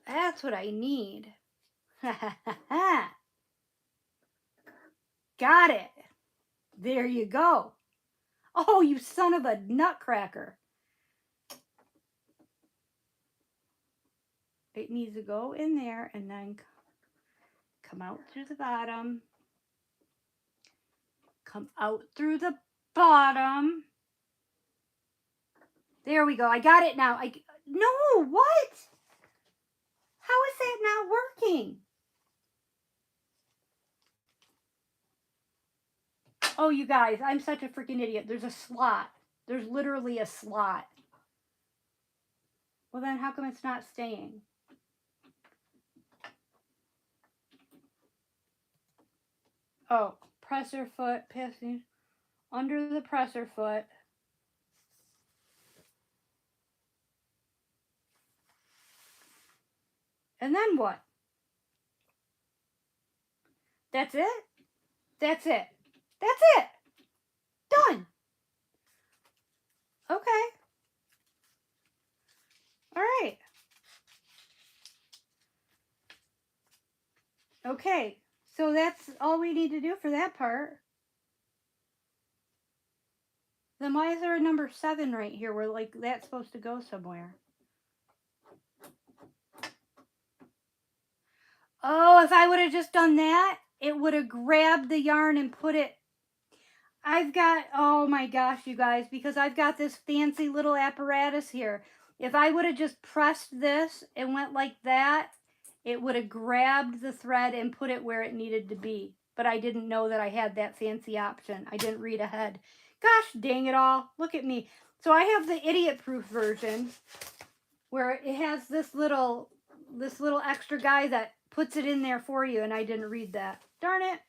That's what I need. Got it. There you go. Oh, you son of a nutcracker. It needs to go in there and then come out through the bottom. Come out through the bottom. There we go. I got it now. No, what? How is that not working? Oh, you guys, I'm such a freaking idiot. There's a slot. There's literally a slot. Well, then how come it's not staying? Oh, presser foot, passing under the presser foot. And then what? That's it? That's it. That's it. Done. Okay. All right. Okay. So that's all we need to do for that part. Then why is there a number 7 right here where like that's supposed to go somewhere? Oh, if I would have just done that, it would have grabbed the yarn and put it. I've got, oh my gosh, you guys, because I've got this fancy little apparatus here. If I would have just pressed this and went like that, it would have grabbed the thread and put it where it needed to be. But I didn't know that I had that fancy option. I didn't read ahead. Gosh dang it all. Look at me. So I have the idiot-proof version where it has this little extra guy that puts it in there for you, and I didn't read that. Darn it.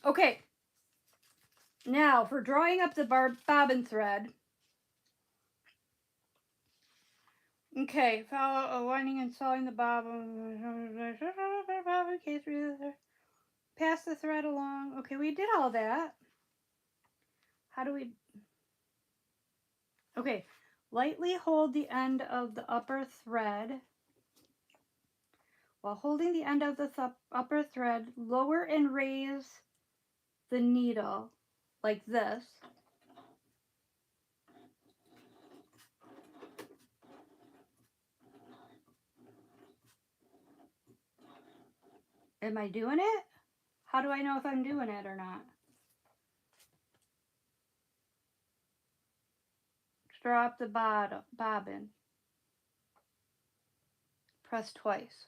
Okay. Now, for drawing up the bobbin thread. Okay, follow winding and sewing the bobbin. Pass the thread along. Okay, we did all that. How do we... Okay, lightly hold the end of the upper thread. While holding the end of the upper thread, lower and raise the needle like this. Am I doing it? How do I know if I'm doing it or not? Drop the bobbin. Press twice.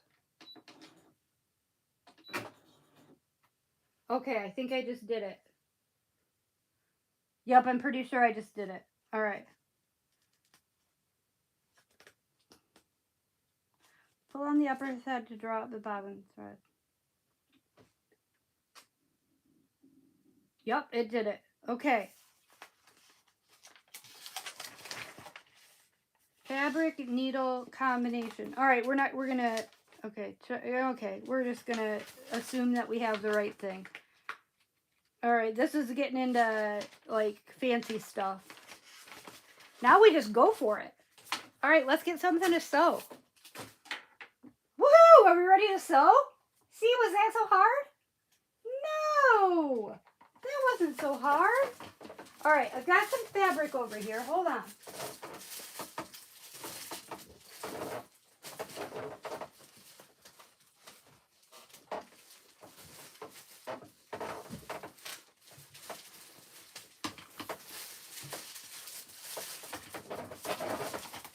Okay, I think I just did it. Yep, I'm pretty sure I just did it. All right. Pull on the upper thread to draw up the bobbin thread. Yep, it did it. Okay. Fabric needle combination. All right, we're gonna, okay, we're just gonna assume that we have the right thing. All right, this is getting into like fancy stuff. Now we just go for it. All right, let's get something to sew. Woohoo! Are we ready to sew? See, was that so hard? No, that wasn't so hard. All right, I've got some fabric over here. Hold on.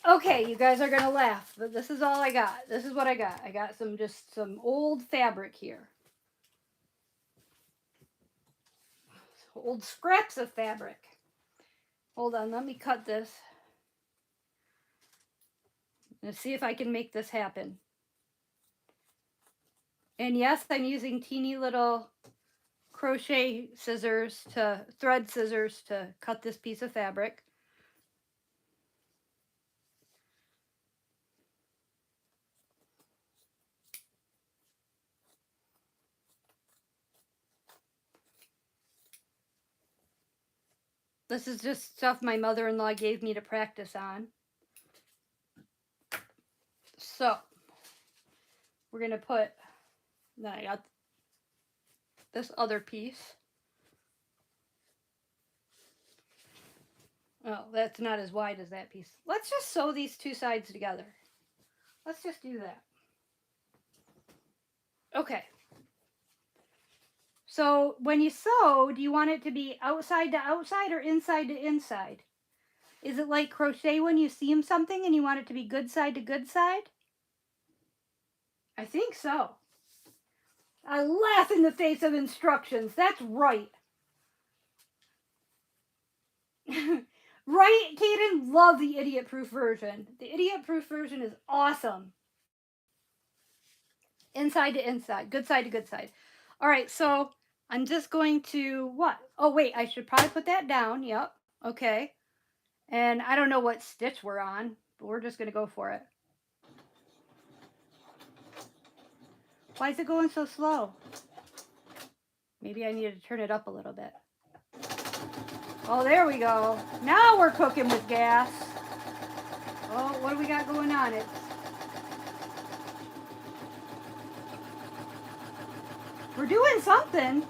Okay, you guys are gonna laugh, but this is all I got. This is what I got. I got just some old fabric here. Old scraps of fabric. Hold on, let me cut this. Let's see if I can make this happen. And yes, I'm using teeny little crochet scissors thread scissors to cut this piece of fabric. This is just stuff my mother-in-law gave me to practice on. So, we're going to put, then I got this other piece. Oh, that's not as wide as that piece. Let's just sew these two sides together. Let's just do that. Okay. So when you sew, do you want it to be outside to outside or inside to inside? Is it like crochet when you seam something and you want it to be good side to good side? I think so. I laugh in the face of instructions. That's right. Right, Kaden? Love the idiot-proof version. The idiot-proof version is awesome. Inside to inside. Good side to good side. All right, so I'm just going to, what? Oh, wait, I should probably put that down. Yep. Okay. And I don't know what stitch we're on, but we're just going to go for it. Why is it going so slow? Maybe I need to turn it up a little bit. Oh, there we go. Now we're cooking with gas. Oh, what do we got going on? We're doing something.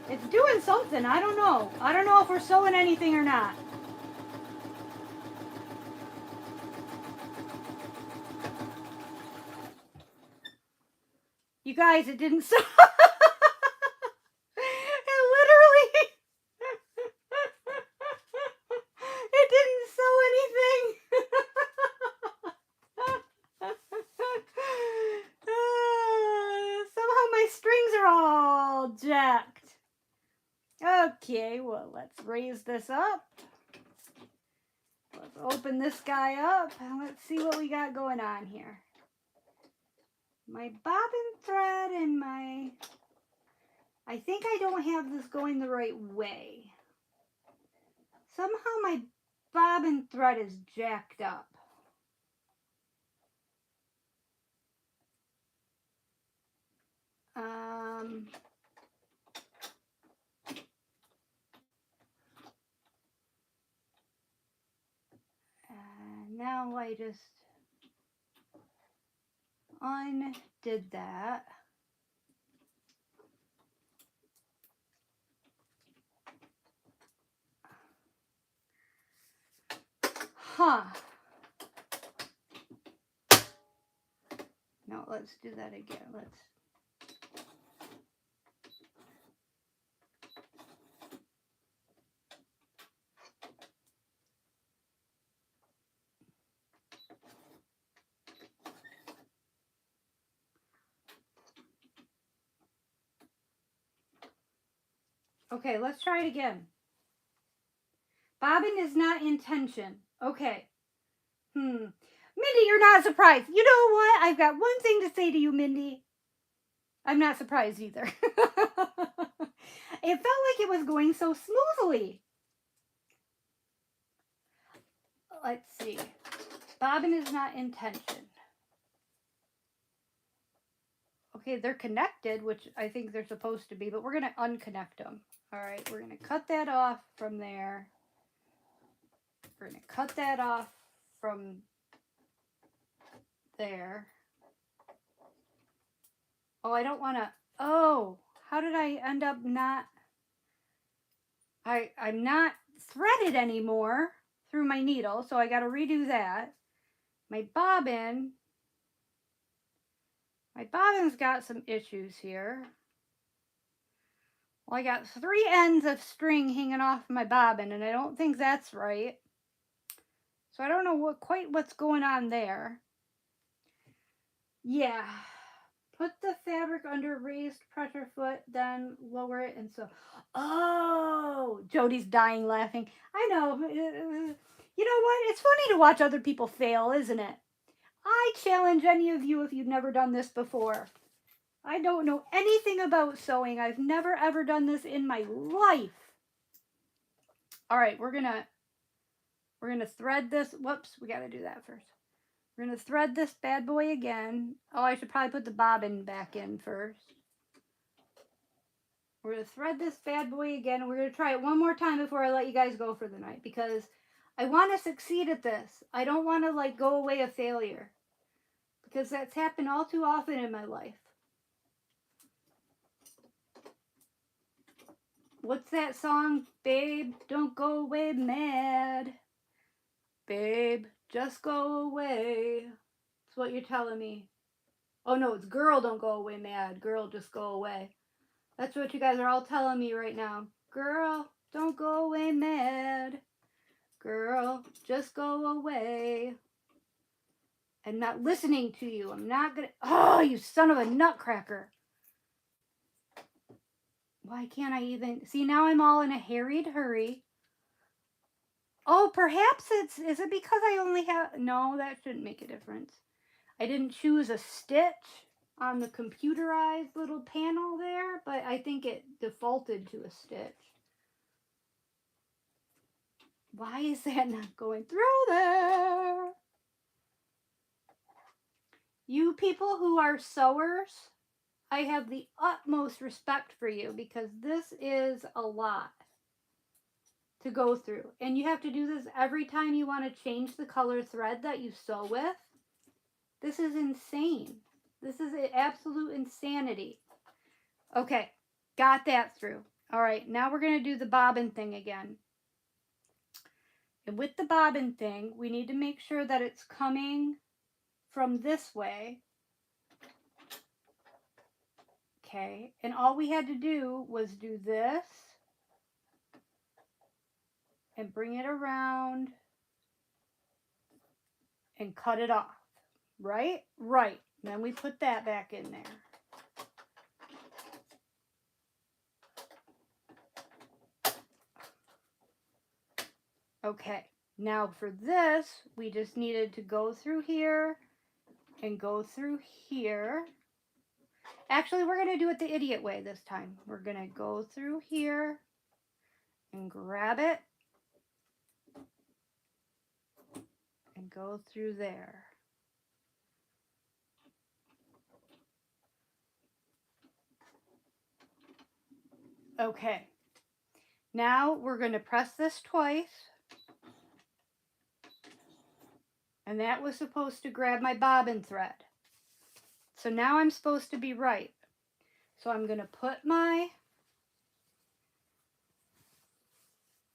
It's doing something. I don't know. I don't know if we're sewing anything or not. You guys, it didn't sew. It literally... it didn't sew anything. Somehow my strings are all jacked. Okay, well, let's raise this up. Let's open this guy up and let's see what we got going on here. My bobbin thread and my... I think I don't have this going the right way. Somehow my bobbin thread is jacked up. And now I just undid that. Huh. No, let's do that again. Let's. Okay, let's try it again. Bobbin is not intention. Okay. Mindy, you're not surprised. You know what? I've got one thing to say to you, Mindy. I'm not surprised either. It felt like it was going so smoothly. Let's see. Bobbin is not intention. Okay, they're connected, which I think they're supposed to be, but we're going to unconnect them. All right, we're going to cut that off from there. We're going to cut that off from there. Oh, I don't want to. Oh, how did I end up not? I'm not threaded anymore through my needle, so I got to redo that. My bobbin's got some issues here. Well, I got 3 ends of string hanging off my bobbin, and I don't think that's right. So I don't know quite what's going on there. Yeah. Put the fabric under raised pressure foot, then lower it and so. Oh, Jody's dying laughing. I know. You know what? It's funny to watch other people fail, isn't it? I challenge any of you if you've never done this before. I don't know anything about sewing. I've never ever done this in my life. All right, we're gonna thread this. Whoops, we gotta do that first. We're gonna thread this bad boy again. Oh, I should probably put the bobbin back in first. We're gonna thread this bad boy again. We're gonna try it one more time before I let you guys go for the night because I want to succeed at this. I don't want to like go away a failure because that's happened all too often in my life. What's that song? Babe, don't go away mad. Babe, just go away. That's what you're telling me. Oh no, it's girl, don't go away mad. Girl, just go away. That's what you guys are all telling me right now. Girl, don't go away mad. Girl, just go away. I'm not listening to you. I'm not gonna. Oh, you son of a nutcracker. Why can't I even. See, now I'm all in a harried hurry. Oh, perhaps is it because I only have. No, that shouldn't make a difference. I didn't choose a stitch on the computerized little panel there, but I think it defaulted to a stitch. Why is that not going through there? You people who are sewers, I have the utmost respect for you because this is a lot to go through. And you have to do this every time you want to change the color thread that you sew with. This is insane. This is absolute insanity. Okay, got that through. All right, now we're going to do the bobbin thing again. And with the bobbin thing, we need to make sure that it's coming from this way. Okay, and all we had to do was do this and bring it around and cut it off. Right? Right. Then we put that back in there. Okay, now for this, we just needed to go through here and go through here. Actually, we're going to do it the idiot way this time. We're going to go through here and grab it and go through there. Okay, now we're going to press this twice. And that was supposed to grab my bobbin thread. So now I'm supposed to be right. So I'm going to put my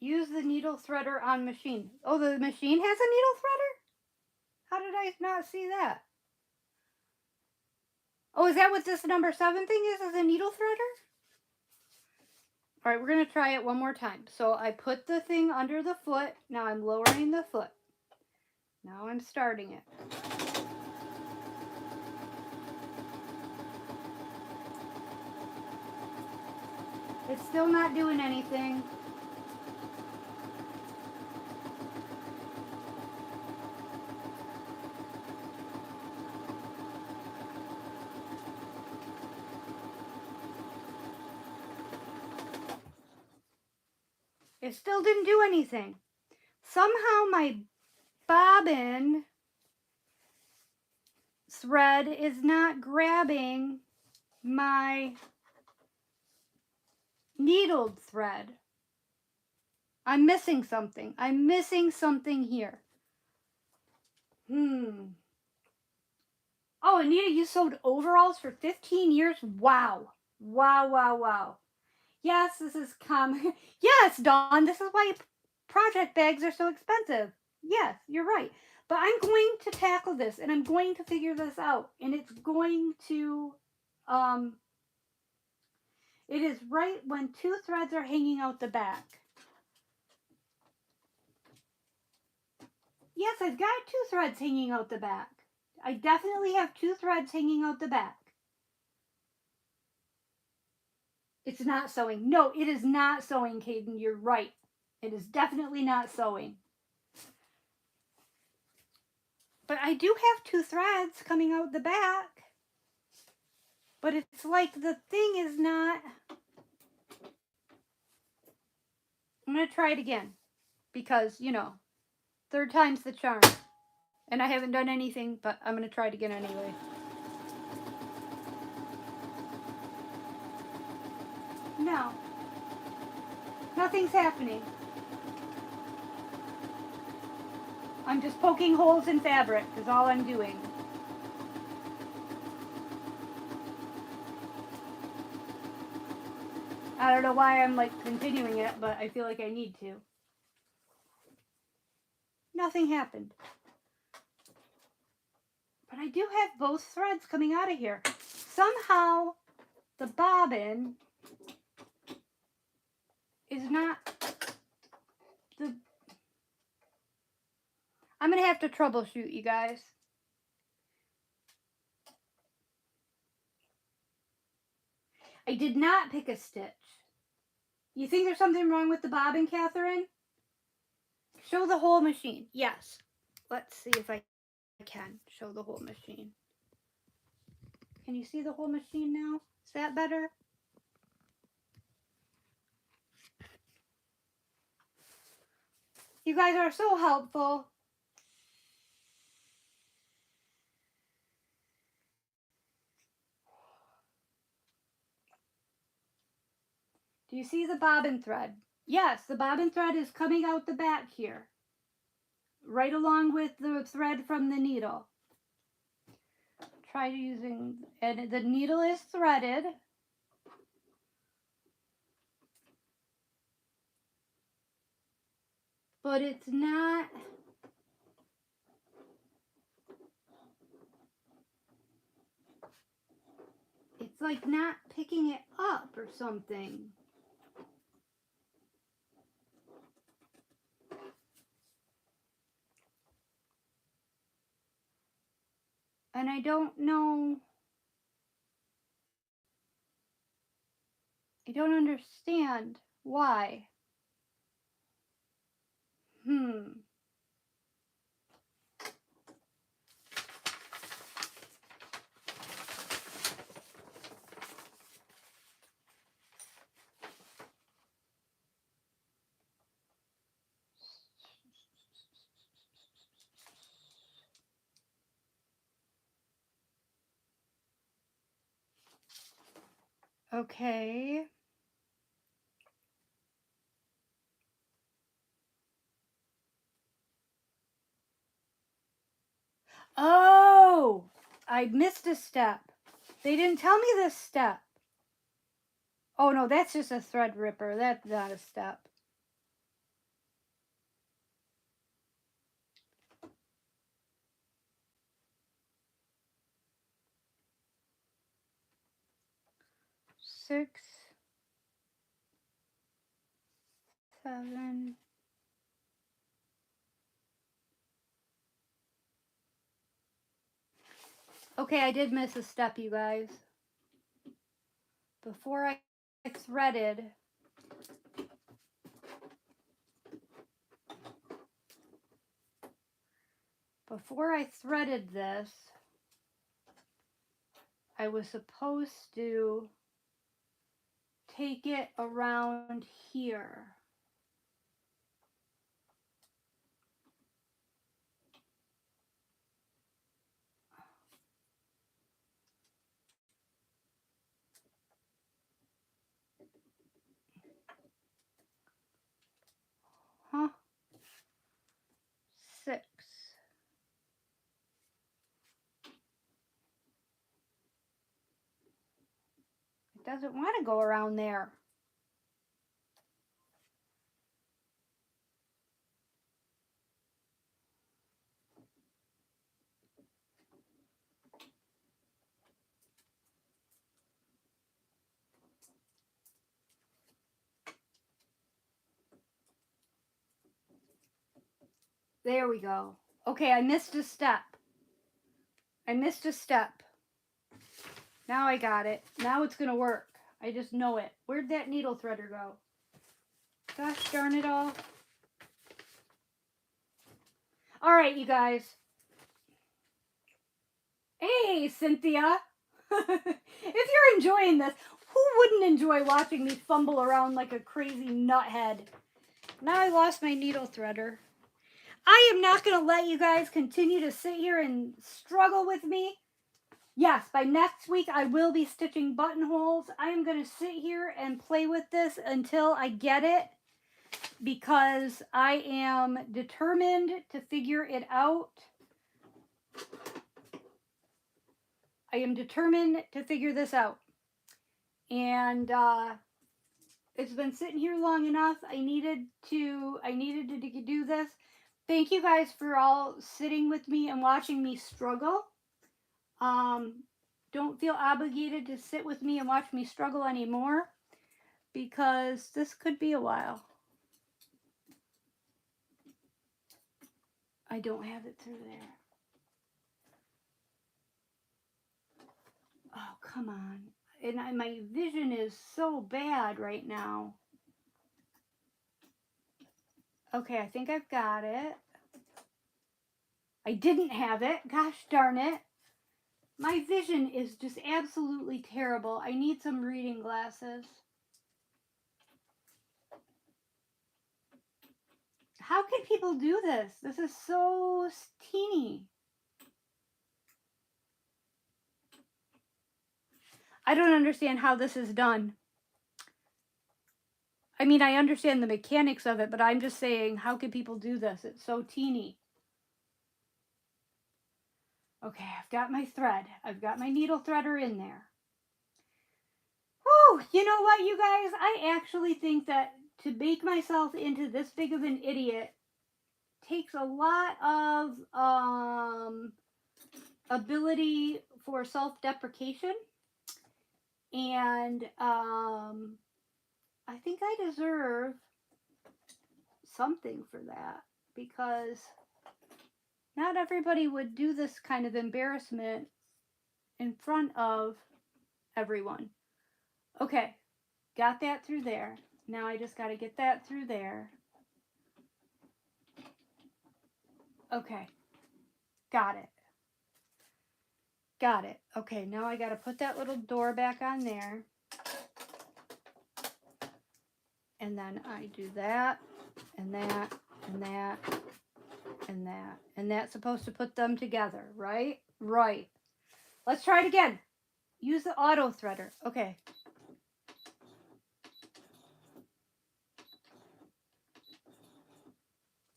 Use the needle threader on machine. Oh, the machine has a needle threader? How did I not see that? Oh, is that what this number 7 thing is a needle threader? All right, we're going to try it one more time. So I put the thing under the foot. Now I'm lowering the foot. Now I'm starting it. It's still not doing anything. It still didn't do anything. Somehow my bobbin thread is not grabbing my needled thread. I'm missing something. I'm missing something here. Oh, Anita, you sewed overalls for 15 years? Wow. Wow, wow, wow. Yes, this is common. Yes, Dawn, this is why project bags are so expensive. Yes, you're right. But I'm going to tackle this, and I'm going to figure this out. And it's going to, it is right when 2 threads are hanging out the back. Yes, I've got 2 threads hanging out the back. I definitely have 2 threads hanging out the back. It's not sewing. No, it is not sewing, Caden. You're right. It is definitely not sewing. But I do have 2 threads coming out the back. But it's like the thing is not... I'm going to try it again. Because, you know, 3rd time's the charm. And I haven't done anything, but I'm going to try it again anyway. No. Nothing's happening. I'm just poking holes in fabric is all I'm doing. I don't know why I'm like continuing it, but I feel like I need to. Nothing happened. But I do have both threads coming out of here. Somehow the bobbin is not the... I'm going to have to troubleshoot, you guys. I did not pick a stitch. You think there's something wrong with the bobbin, Catherine? Show the whole machine. Yes. Let's see if I can show the whole machine. Can you see the whole machine now? Is that better? You guys are so helpful. Do you see the bobbin thread? Yes, the bobbin thread is coming out the back here. Right along with the thread from the needle. Try using, and the needle is threaded. But it's not, it's like not picking it up or something. And I don't know, I don't understand why. Okay. Oh, I missed a step. They didn't tell me this step. Oh no, that's just a thread ripper. That's not a step. 6, 7. Okay, I did miss a step, you guys. Before I threaded, this, I was supposed to take it around here. Huh? 6. It doesn't want to go around there. There we go. Okay, I missed a step. Now I got it. Now it's going to work. I just know it. Where'd that needle threader go? Gosh darn it all. All right, you guys. Hey, Cynthia. If you're enjoying this, who wouldn't enjoy watching me fumble around like a crazy nuthead? Now I lost my needle threader. I am not going to let you guys continue to sit here and struggle with me. Yes, by next week I will be stitching buttonholes. I am going to sit here and play with this until I get it, because I am determined to figure it out. I am determined to figure this out. And it's been sitting here long enough. I needed to do this. Thank you guys for all sitting with me and watching me struggle. Don't feel obligated to sit with me and watch me struggle anymore, because this could be a while. I don't have it through there. Oh, come on. And my vision is so bad right now. Okay, I think I've got it. I didn't have it. Gosh darn it. My vision is just absolutely terrible. I need some reading glasses. How can people do this? This is so teeny. I don't understand how this is done. I mean, I understand the mechanics of it, but I'm just saying, how can people do this? It's so teeny. Okay, I've got my thread. I've got my needle threader in there. Oh, you know what, you guys? I actually think that to make myself into this big of an idiot takes a lot of ability for self-deprecation. And I think I deserve something for that, because not everybody would do this kind of embarrassment in front of everyone. Okay, got that through there. Now I just got to get that through there. Okay, got it. Got it. Okay, now I got to put that little door back on there. And then I do that, and that, and that, and that. And that's supposed to put them together, right? Right. Let's try it again. Use the auto threader. Okay.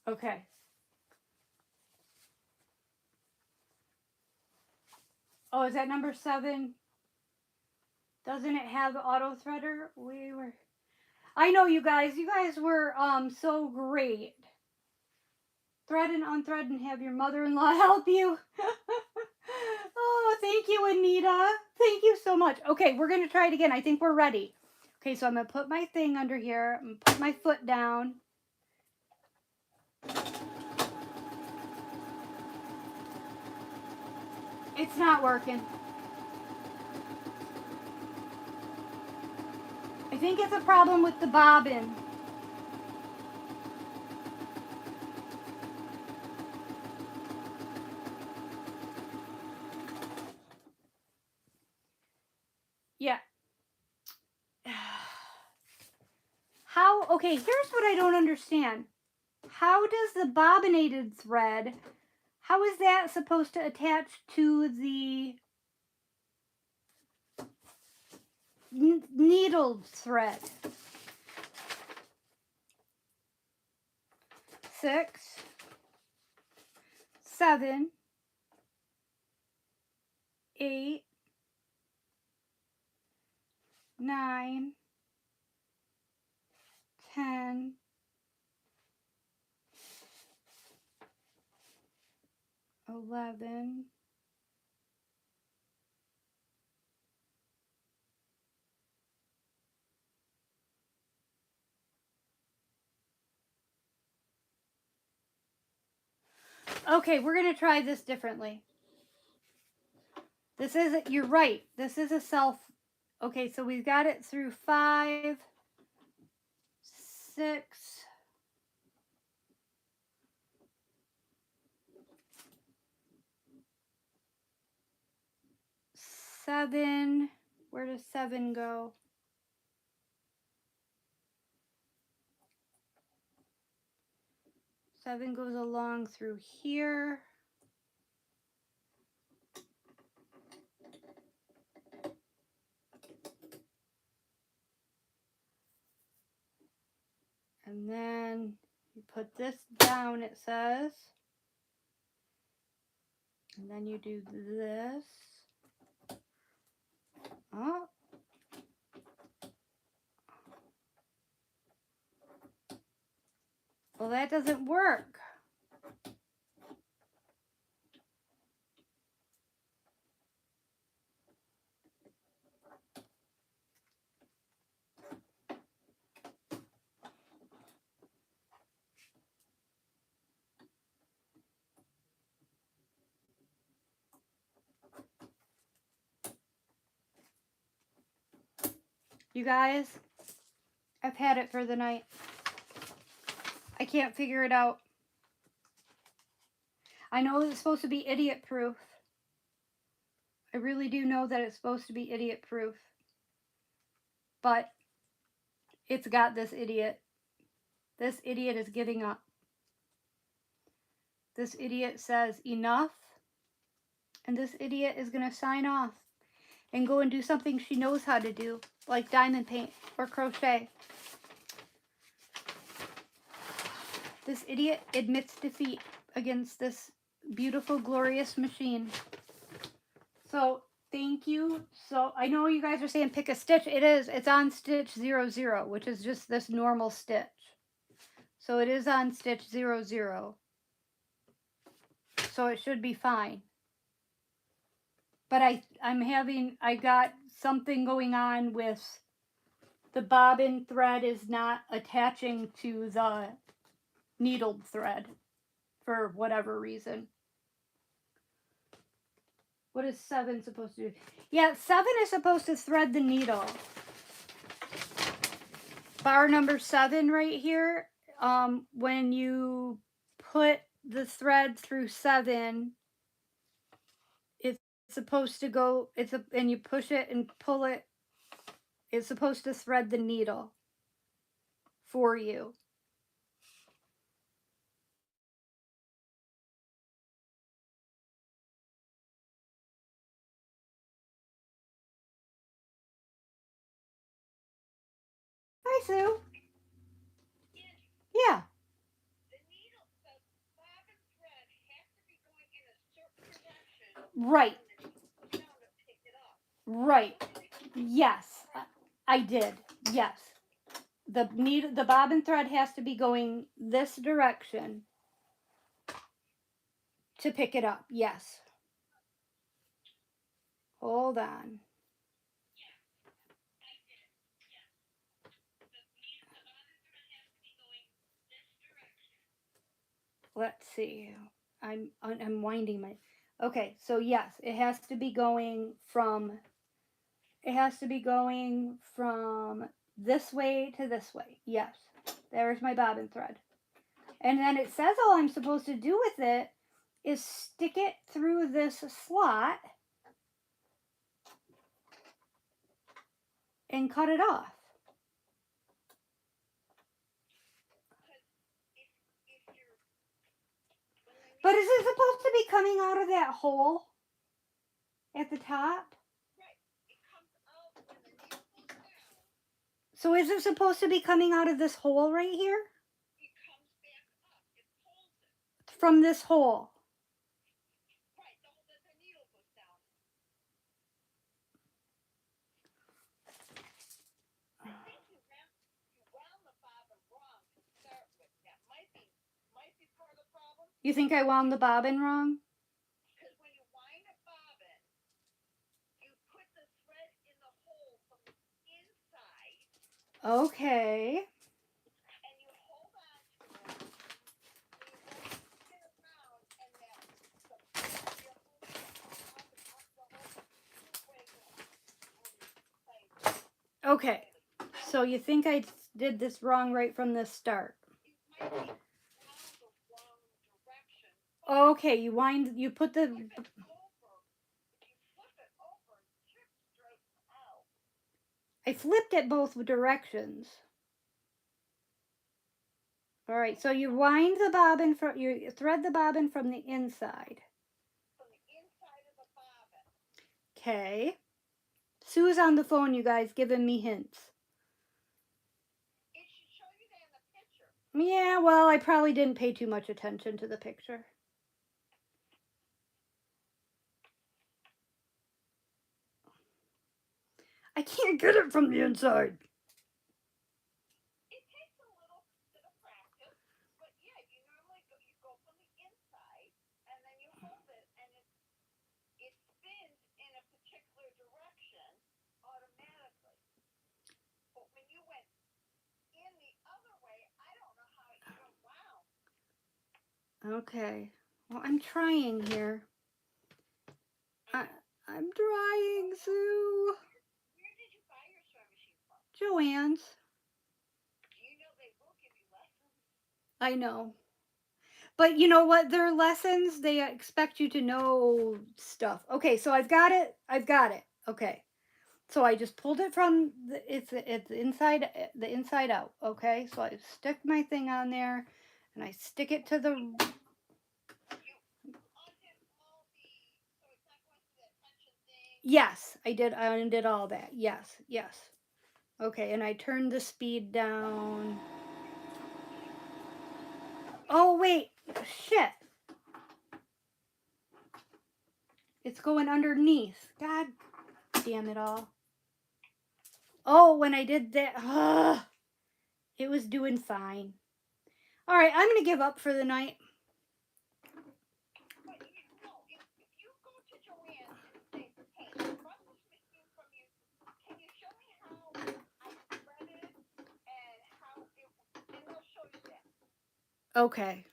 Okay. Oh, is that number 7? Doesn't it have the auto threader? I know, you guys. You guys were so great. thread and unthread and have your mother-in-law help you. Oh, thank you, Anita. Thank you so much. Okay, we're going to try it again. I think we're ready. Okay, so I'm going to put my thing under here. I'm going to put my foot down. It's not working. I think it's a problem with the bobbin. Yeah. How, okay, here's what I don't understand. How does the bobbinated thread, how is that supposed to attach to the needled thread? 6, 7, 8, 9, 10, 11, 12. Okay, we're going to try this differently. This is, you're right, this is a self. Okay, so we've got it through 5, 6, 7. Where does 7 go? 7 goes along through here. And then you put this down, it says. And then you do this. Oh. Well, that doesn't work. You guys, I've had it for the night. I can't figure it out. I know it's supposed to be idiot proof. I really do know that it's supposed to be idiot proof. But it's got this idiot. This idiot is getting up. This idiot says enough. And this idiot is going to sign off and go and do something she knows how to do, like diamond paint or crochet. This idiot admits defeat against this beautiful, glorious machine. So, thank you. So, I know you guys are saying pick a stitch. It is. It's on stitch 00, which is just this normal stitch. So, it is on stitch 00. So, it should be fine. But I got something going on with the bobbin thread is not attaching to the needled thread for whatever reason. What is 7 supposed to do? Yeah, 7 is supposed to thread the needle. Bar number 7 right here. When you put the thread through 7, it's supposed to go, and you push it and pull it, it's supposed to thread the needle for you. Hi, Sue. Yeah. Right. Right. Yes. I did. Yes. The bobbin thread has to be going this direction. to pick it up. Yes. Hold on. Let's see. I'm winding my. Okay, so yes, it has to be going from. It has to be going from this way to this way. Yes. There's my bobbin thread. And then it says all I'm supposed to do with it is stick it through this slot and cut it off. But is it supposed to be coming out of that hole at the top? So is it supposed to be coming out of this hole right here? From this hole. You think I wound the bobbin wrong? Okay. Okay. So you think I did this wrong right from the start? Okay, you put the. I flipped it both directions. All right, so you wind the bobbin from, you thread the bobbin from the inside. Okay. Sue's on the phone, you guys, giving me hints. Yeah, well, I probably didn't pay too much attention to the picture. I can't get it from the inside. Okay. Well, I'm trying here. I'm trying, Sue. Joanne's. I know. But you know what? Their lessons, they expect you to know stuff. Okay, so I've got it. I've got it. Okay. So I just pulled it from it's the inside out. Okay, so I stick my thing on there, and I stick it to the. Yes, I did. I undid all that. Yes, yes. Okay, and I turned the speed down. Oh wait, shit! It's going underneath. God damn it all. Oh, when I did that, it was doing fine. All right, I'm gonna give up for the night. Okay.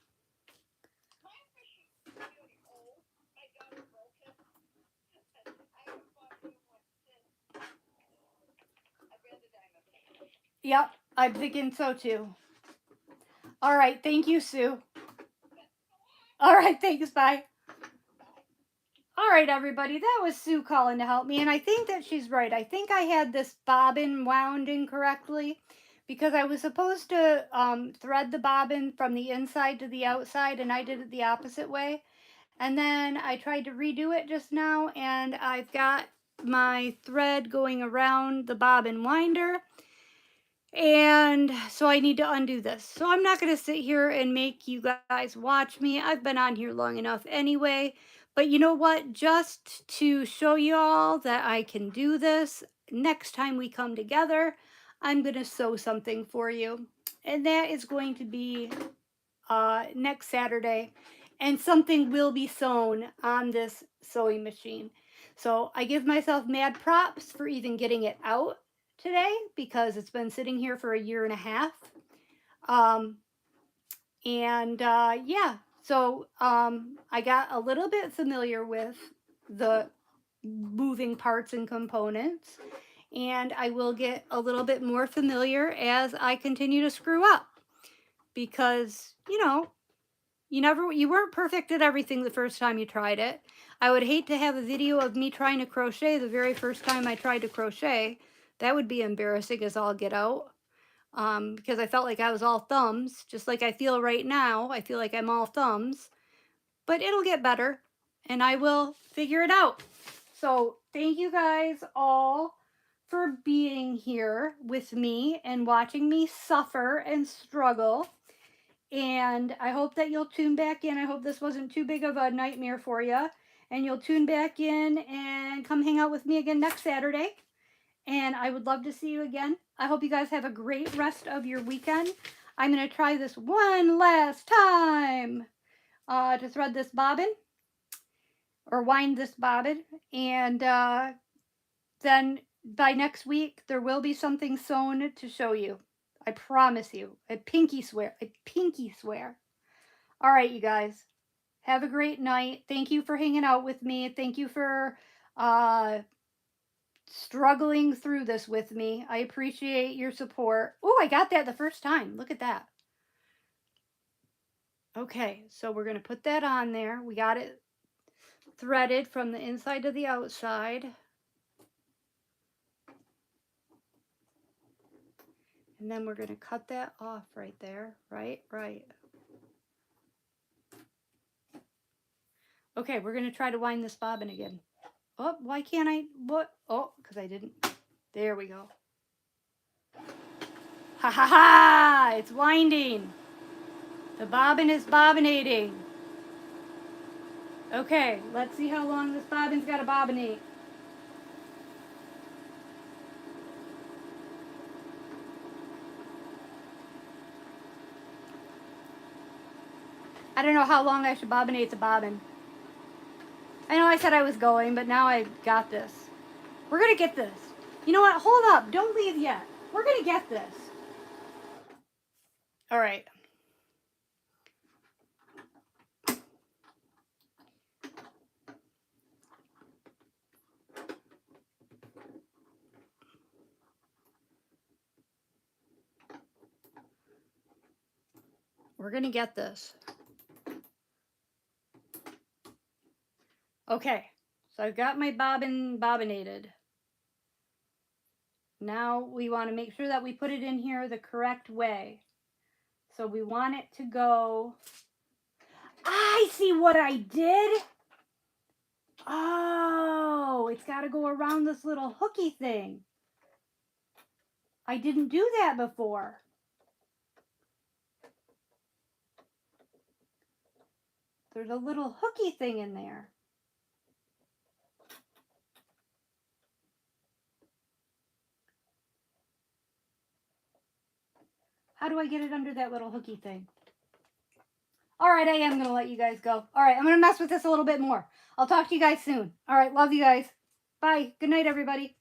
Yep, I'm thinking so too. All right, thank you, Sue. All right, thanks, bye. All right, everybody, that was Sue calling to help me, and I think that she's right. I think I had this bobbin wound incorrectly because I was supposed to thread the bobbin from the inside to the outside, and I did it the opposite way. And then I tried to redo it just now, and I've got my thread going around the bobbin winder. And so I need to undo this. So I'm not going to sit here and make you guys watch me. I've been on here long enough anyway. But you know what? Just to show you all that I can do this, next time we come together, I'm going to sew something for you. And that is going to be next Saturday. and something will be sewn on this sewing machine. So I give myself mad props for even getting it out today because it's been sitting here for a year and a half. Um, yeah, so I got a little bit familiar with the moving parts and components, and I will get a little bit more familiar as I continue to screw up because, you weren't perfect at everything the first time you tried it. I would hate to have a video of me trying to crochet the very first time I tried to crochet. That would be embarrassing as all get out. Because I felt like I was all thumbs, just like I feel right now. I feel like I'm all thumbs, but it'll get better and I will figure it out. So thank you guys all for being here with me and watching me suffer and struggle. And I hope that you'll tune back in. I hope this wasn't too big of a nightmare for you. And you'll tune back in and come hang out with me again next Saturday. And I would love to see you again. I hope you guys have a great rest of your weekend. I'm going to try this one last time to thread this bobbin or wind this bobbin. And then by next week, there will be something sewn to show you. I promise you. I pinky swear. I pinky swear. All right, you guys. Have a great night. Thank you for hanging out with me. Thank you for struggling through this with me. I appreciate your support. Oh, I got that the first time. Look at that. Okay, so we're going to put that on there. We got it threaded from the inside to the outside. And then we're going to cut that off right there. Right. Okay, we're going to try to wind this bobbin again. Oh, why can't I? What? Oh, because I didn't. There we go. Ha ha ha! It's winding. The bobbin is bobbinating. Okay, let's see how long this bobbin's got to bobbinate. I don't know how long I should bobbinate the bobbin. I know I said I was going, but now I got this. We're going to get this. You know what? Hold up. Don't leave yet. We're going to get this. All right. We're going to get this. Okay. So I've got my bobbin bobbinated. Now we want to make sure that we put it in here the correct way. So we want it to go. I see what I did. Oh, it's got to go around this little hooky thing. I didn't do that before. There's a little hooky thing in there. How do I get it under that little hooky thing? All right, I am going to let you guys go. All right, I'm going to mess with this a little bit more. I'll talk to you guys soon. All right, love you guys. Bye. Good night, everybody.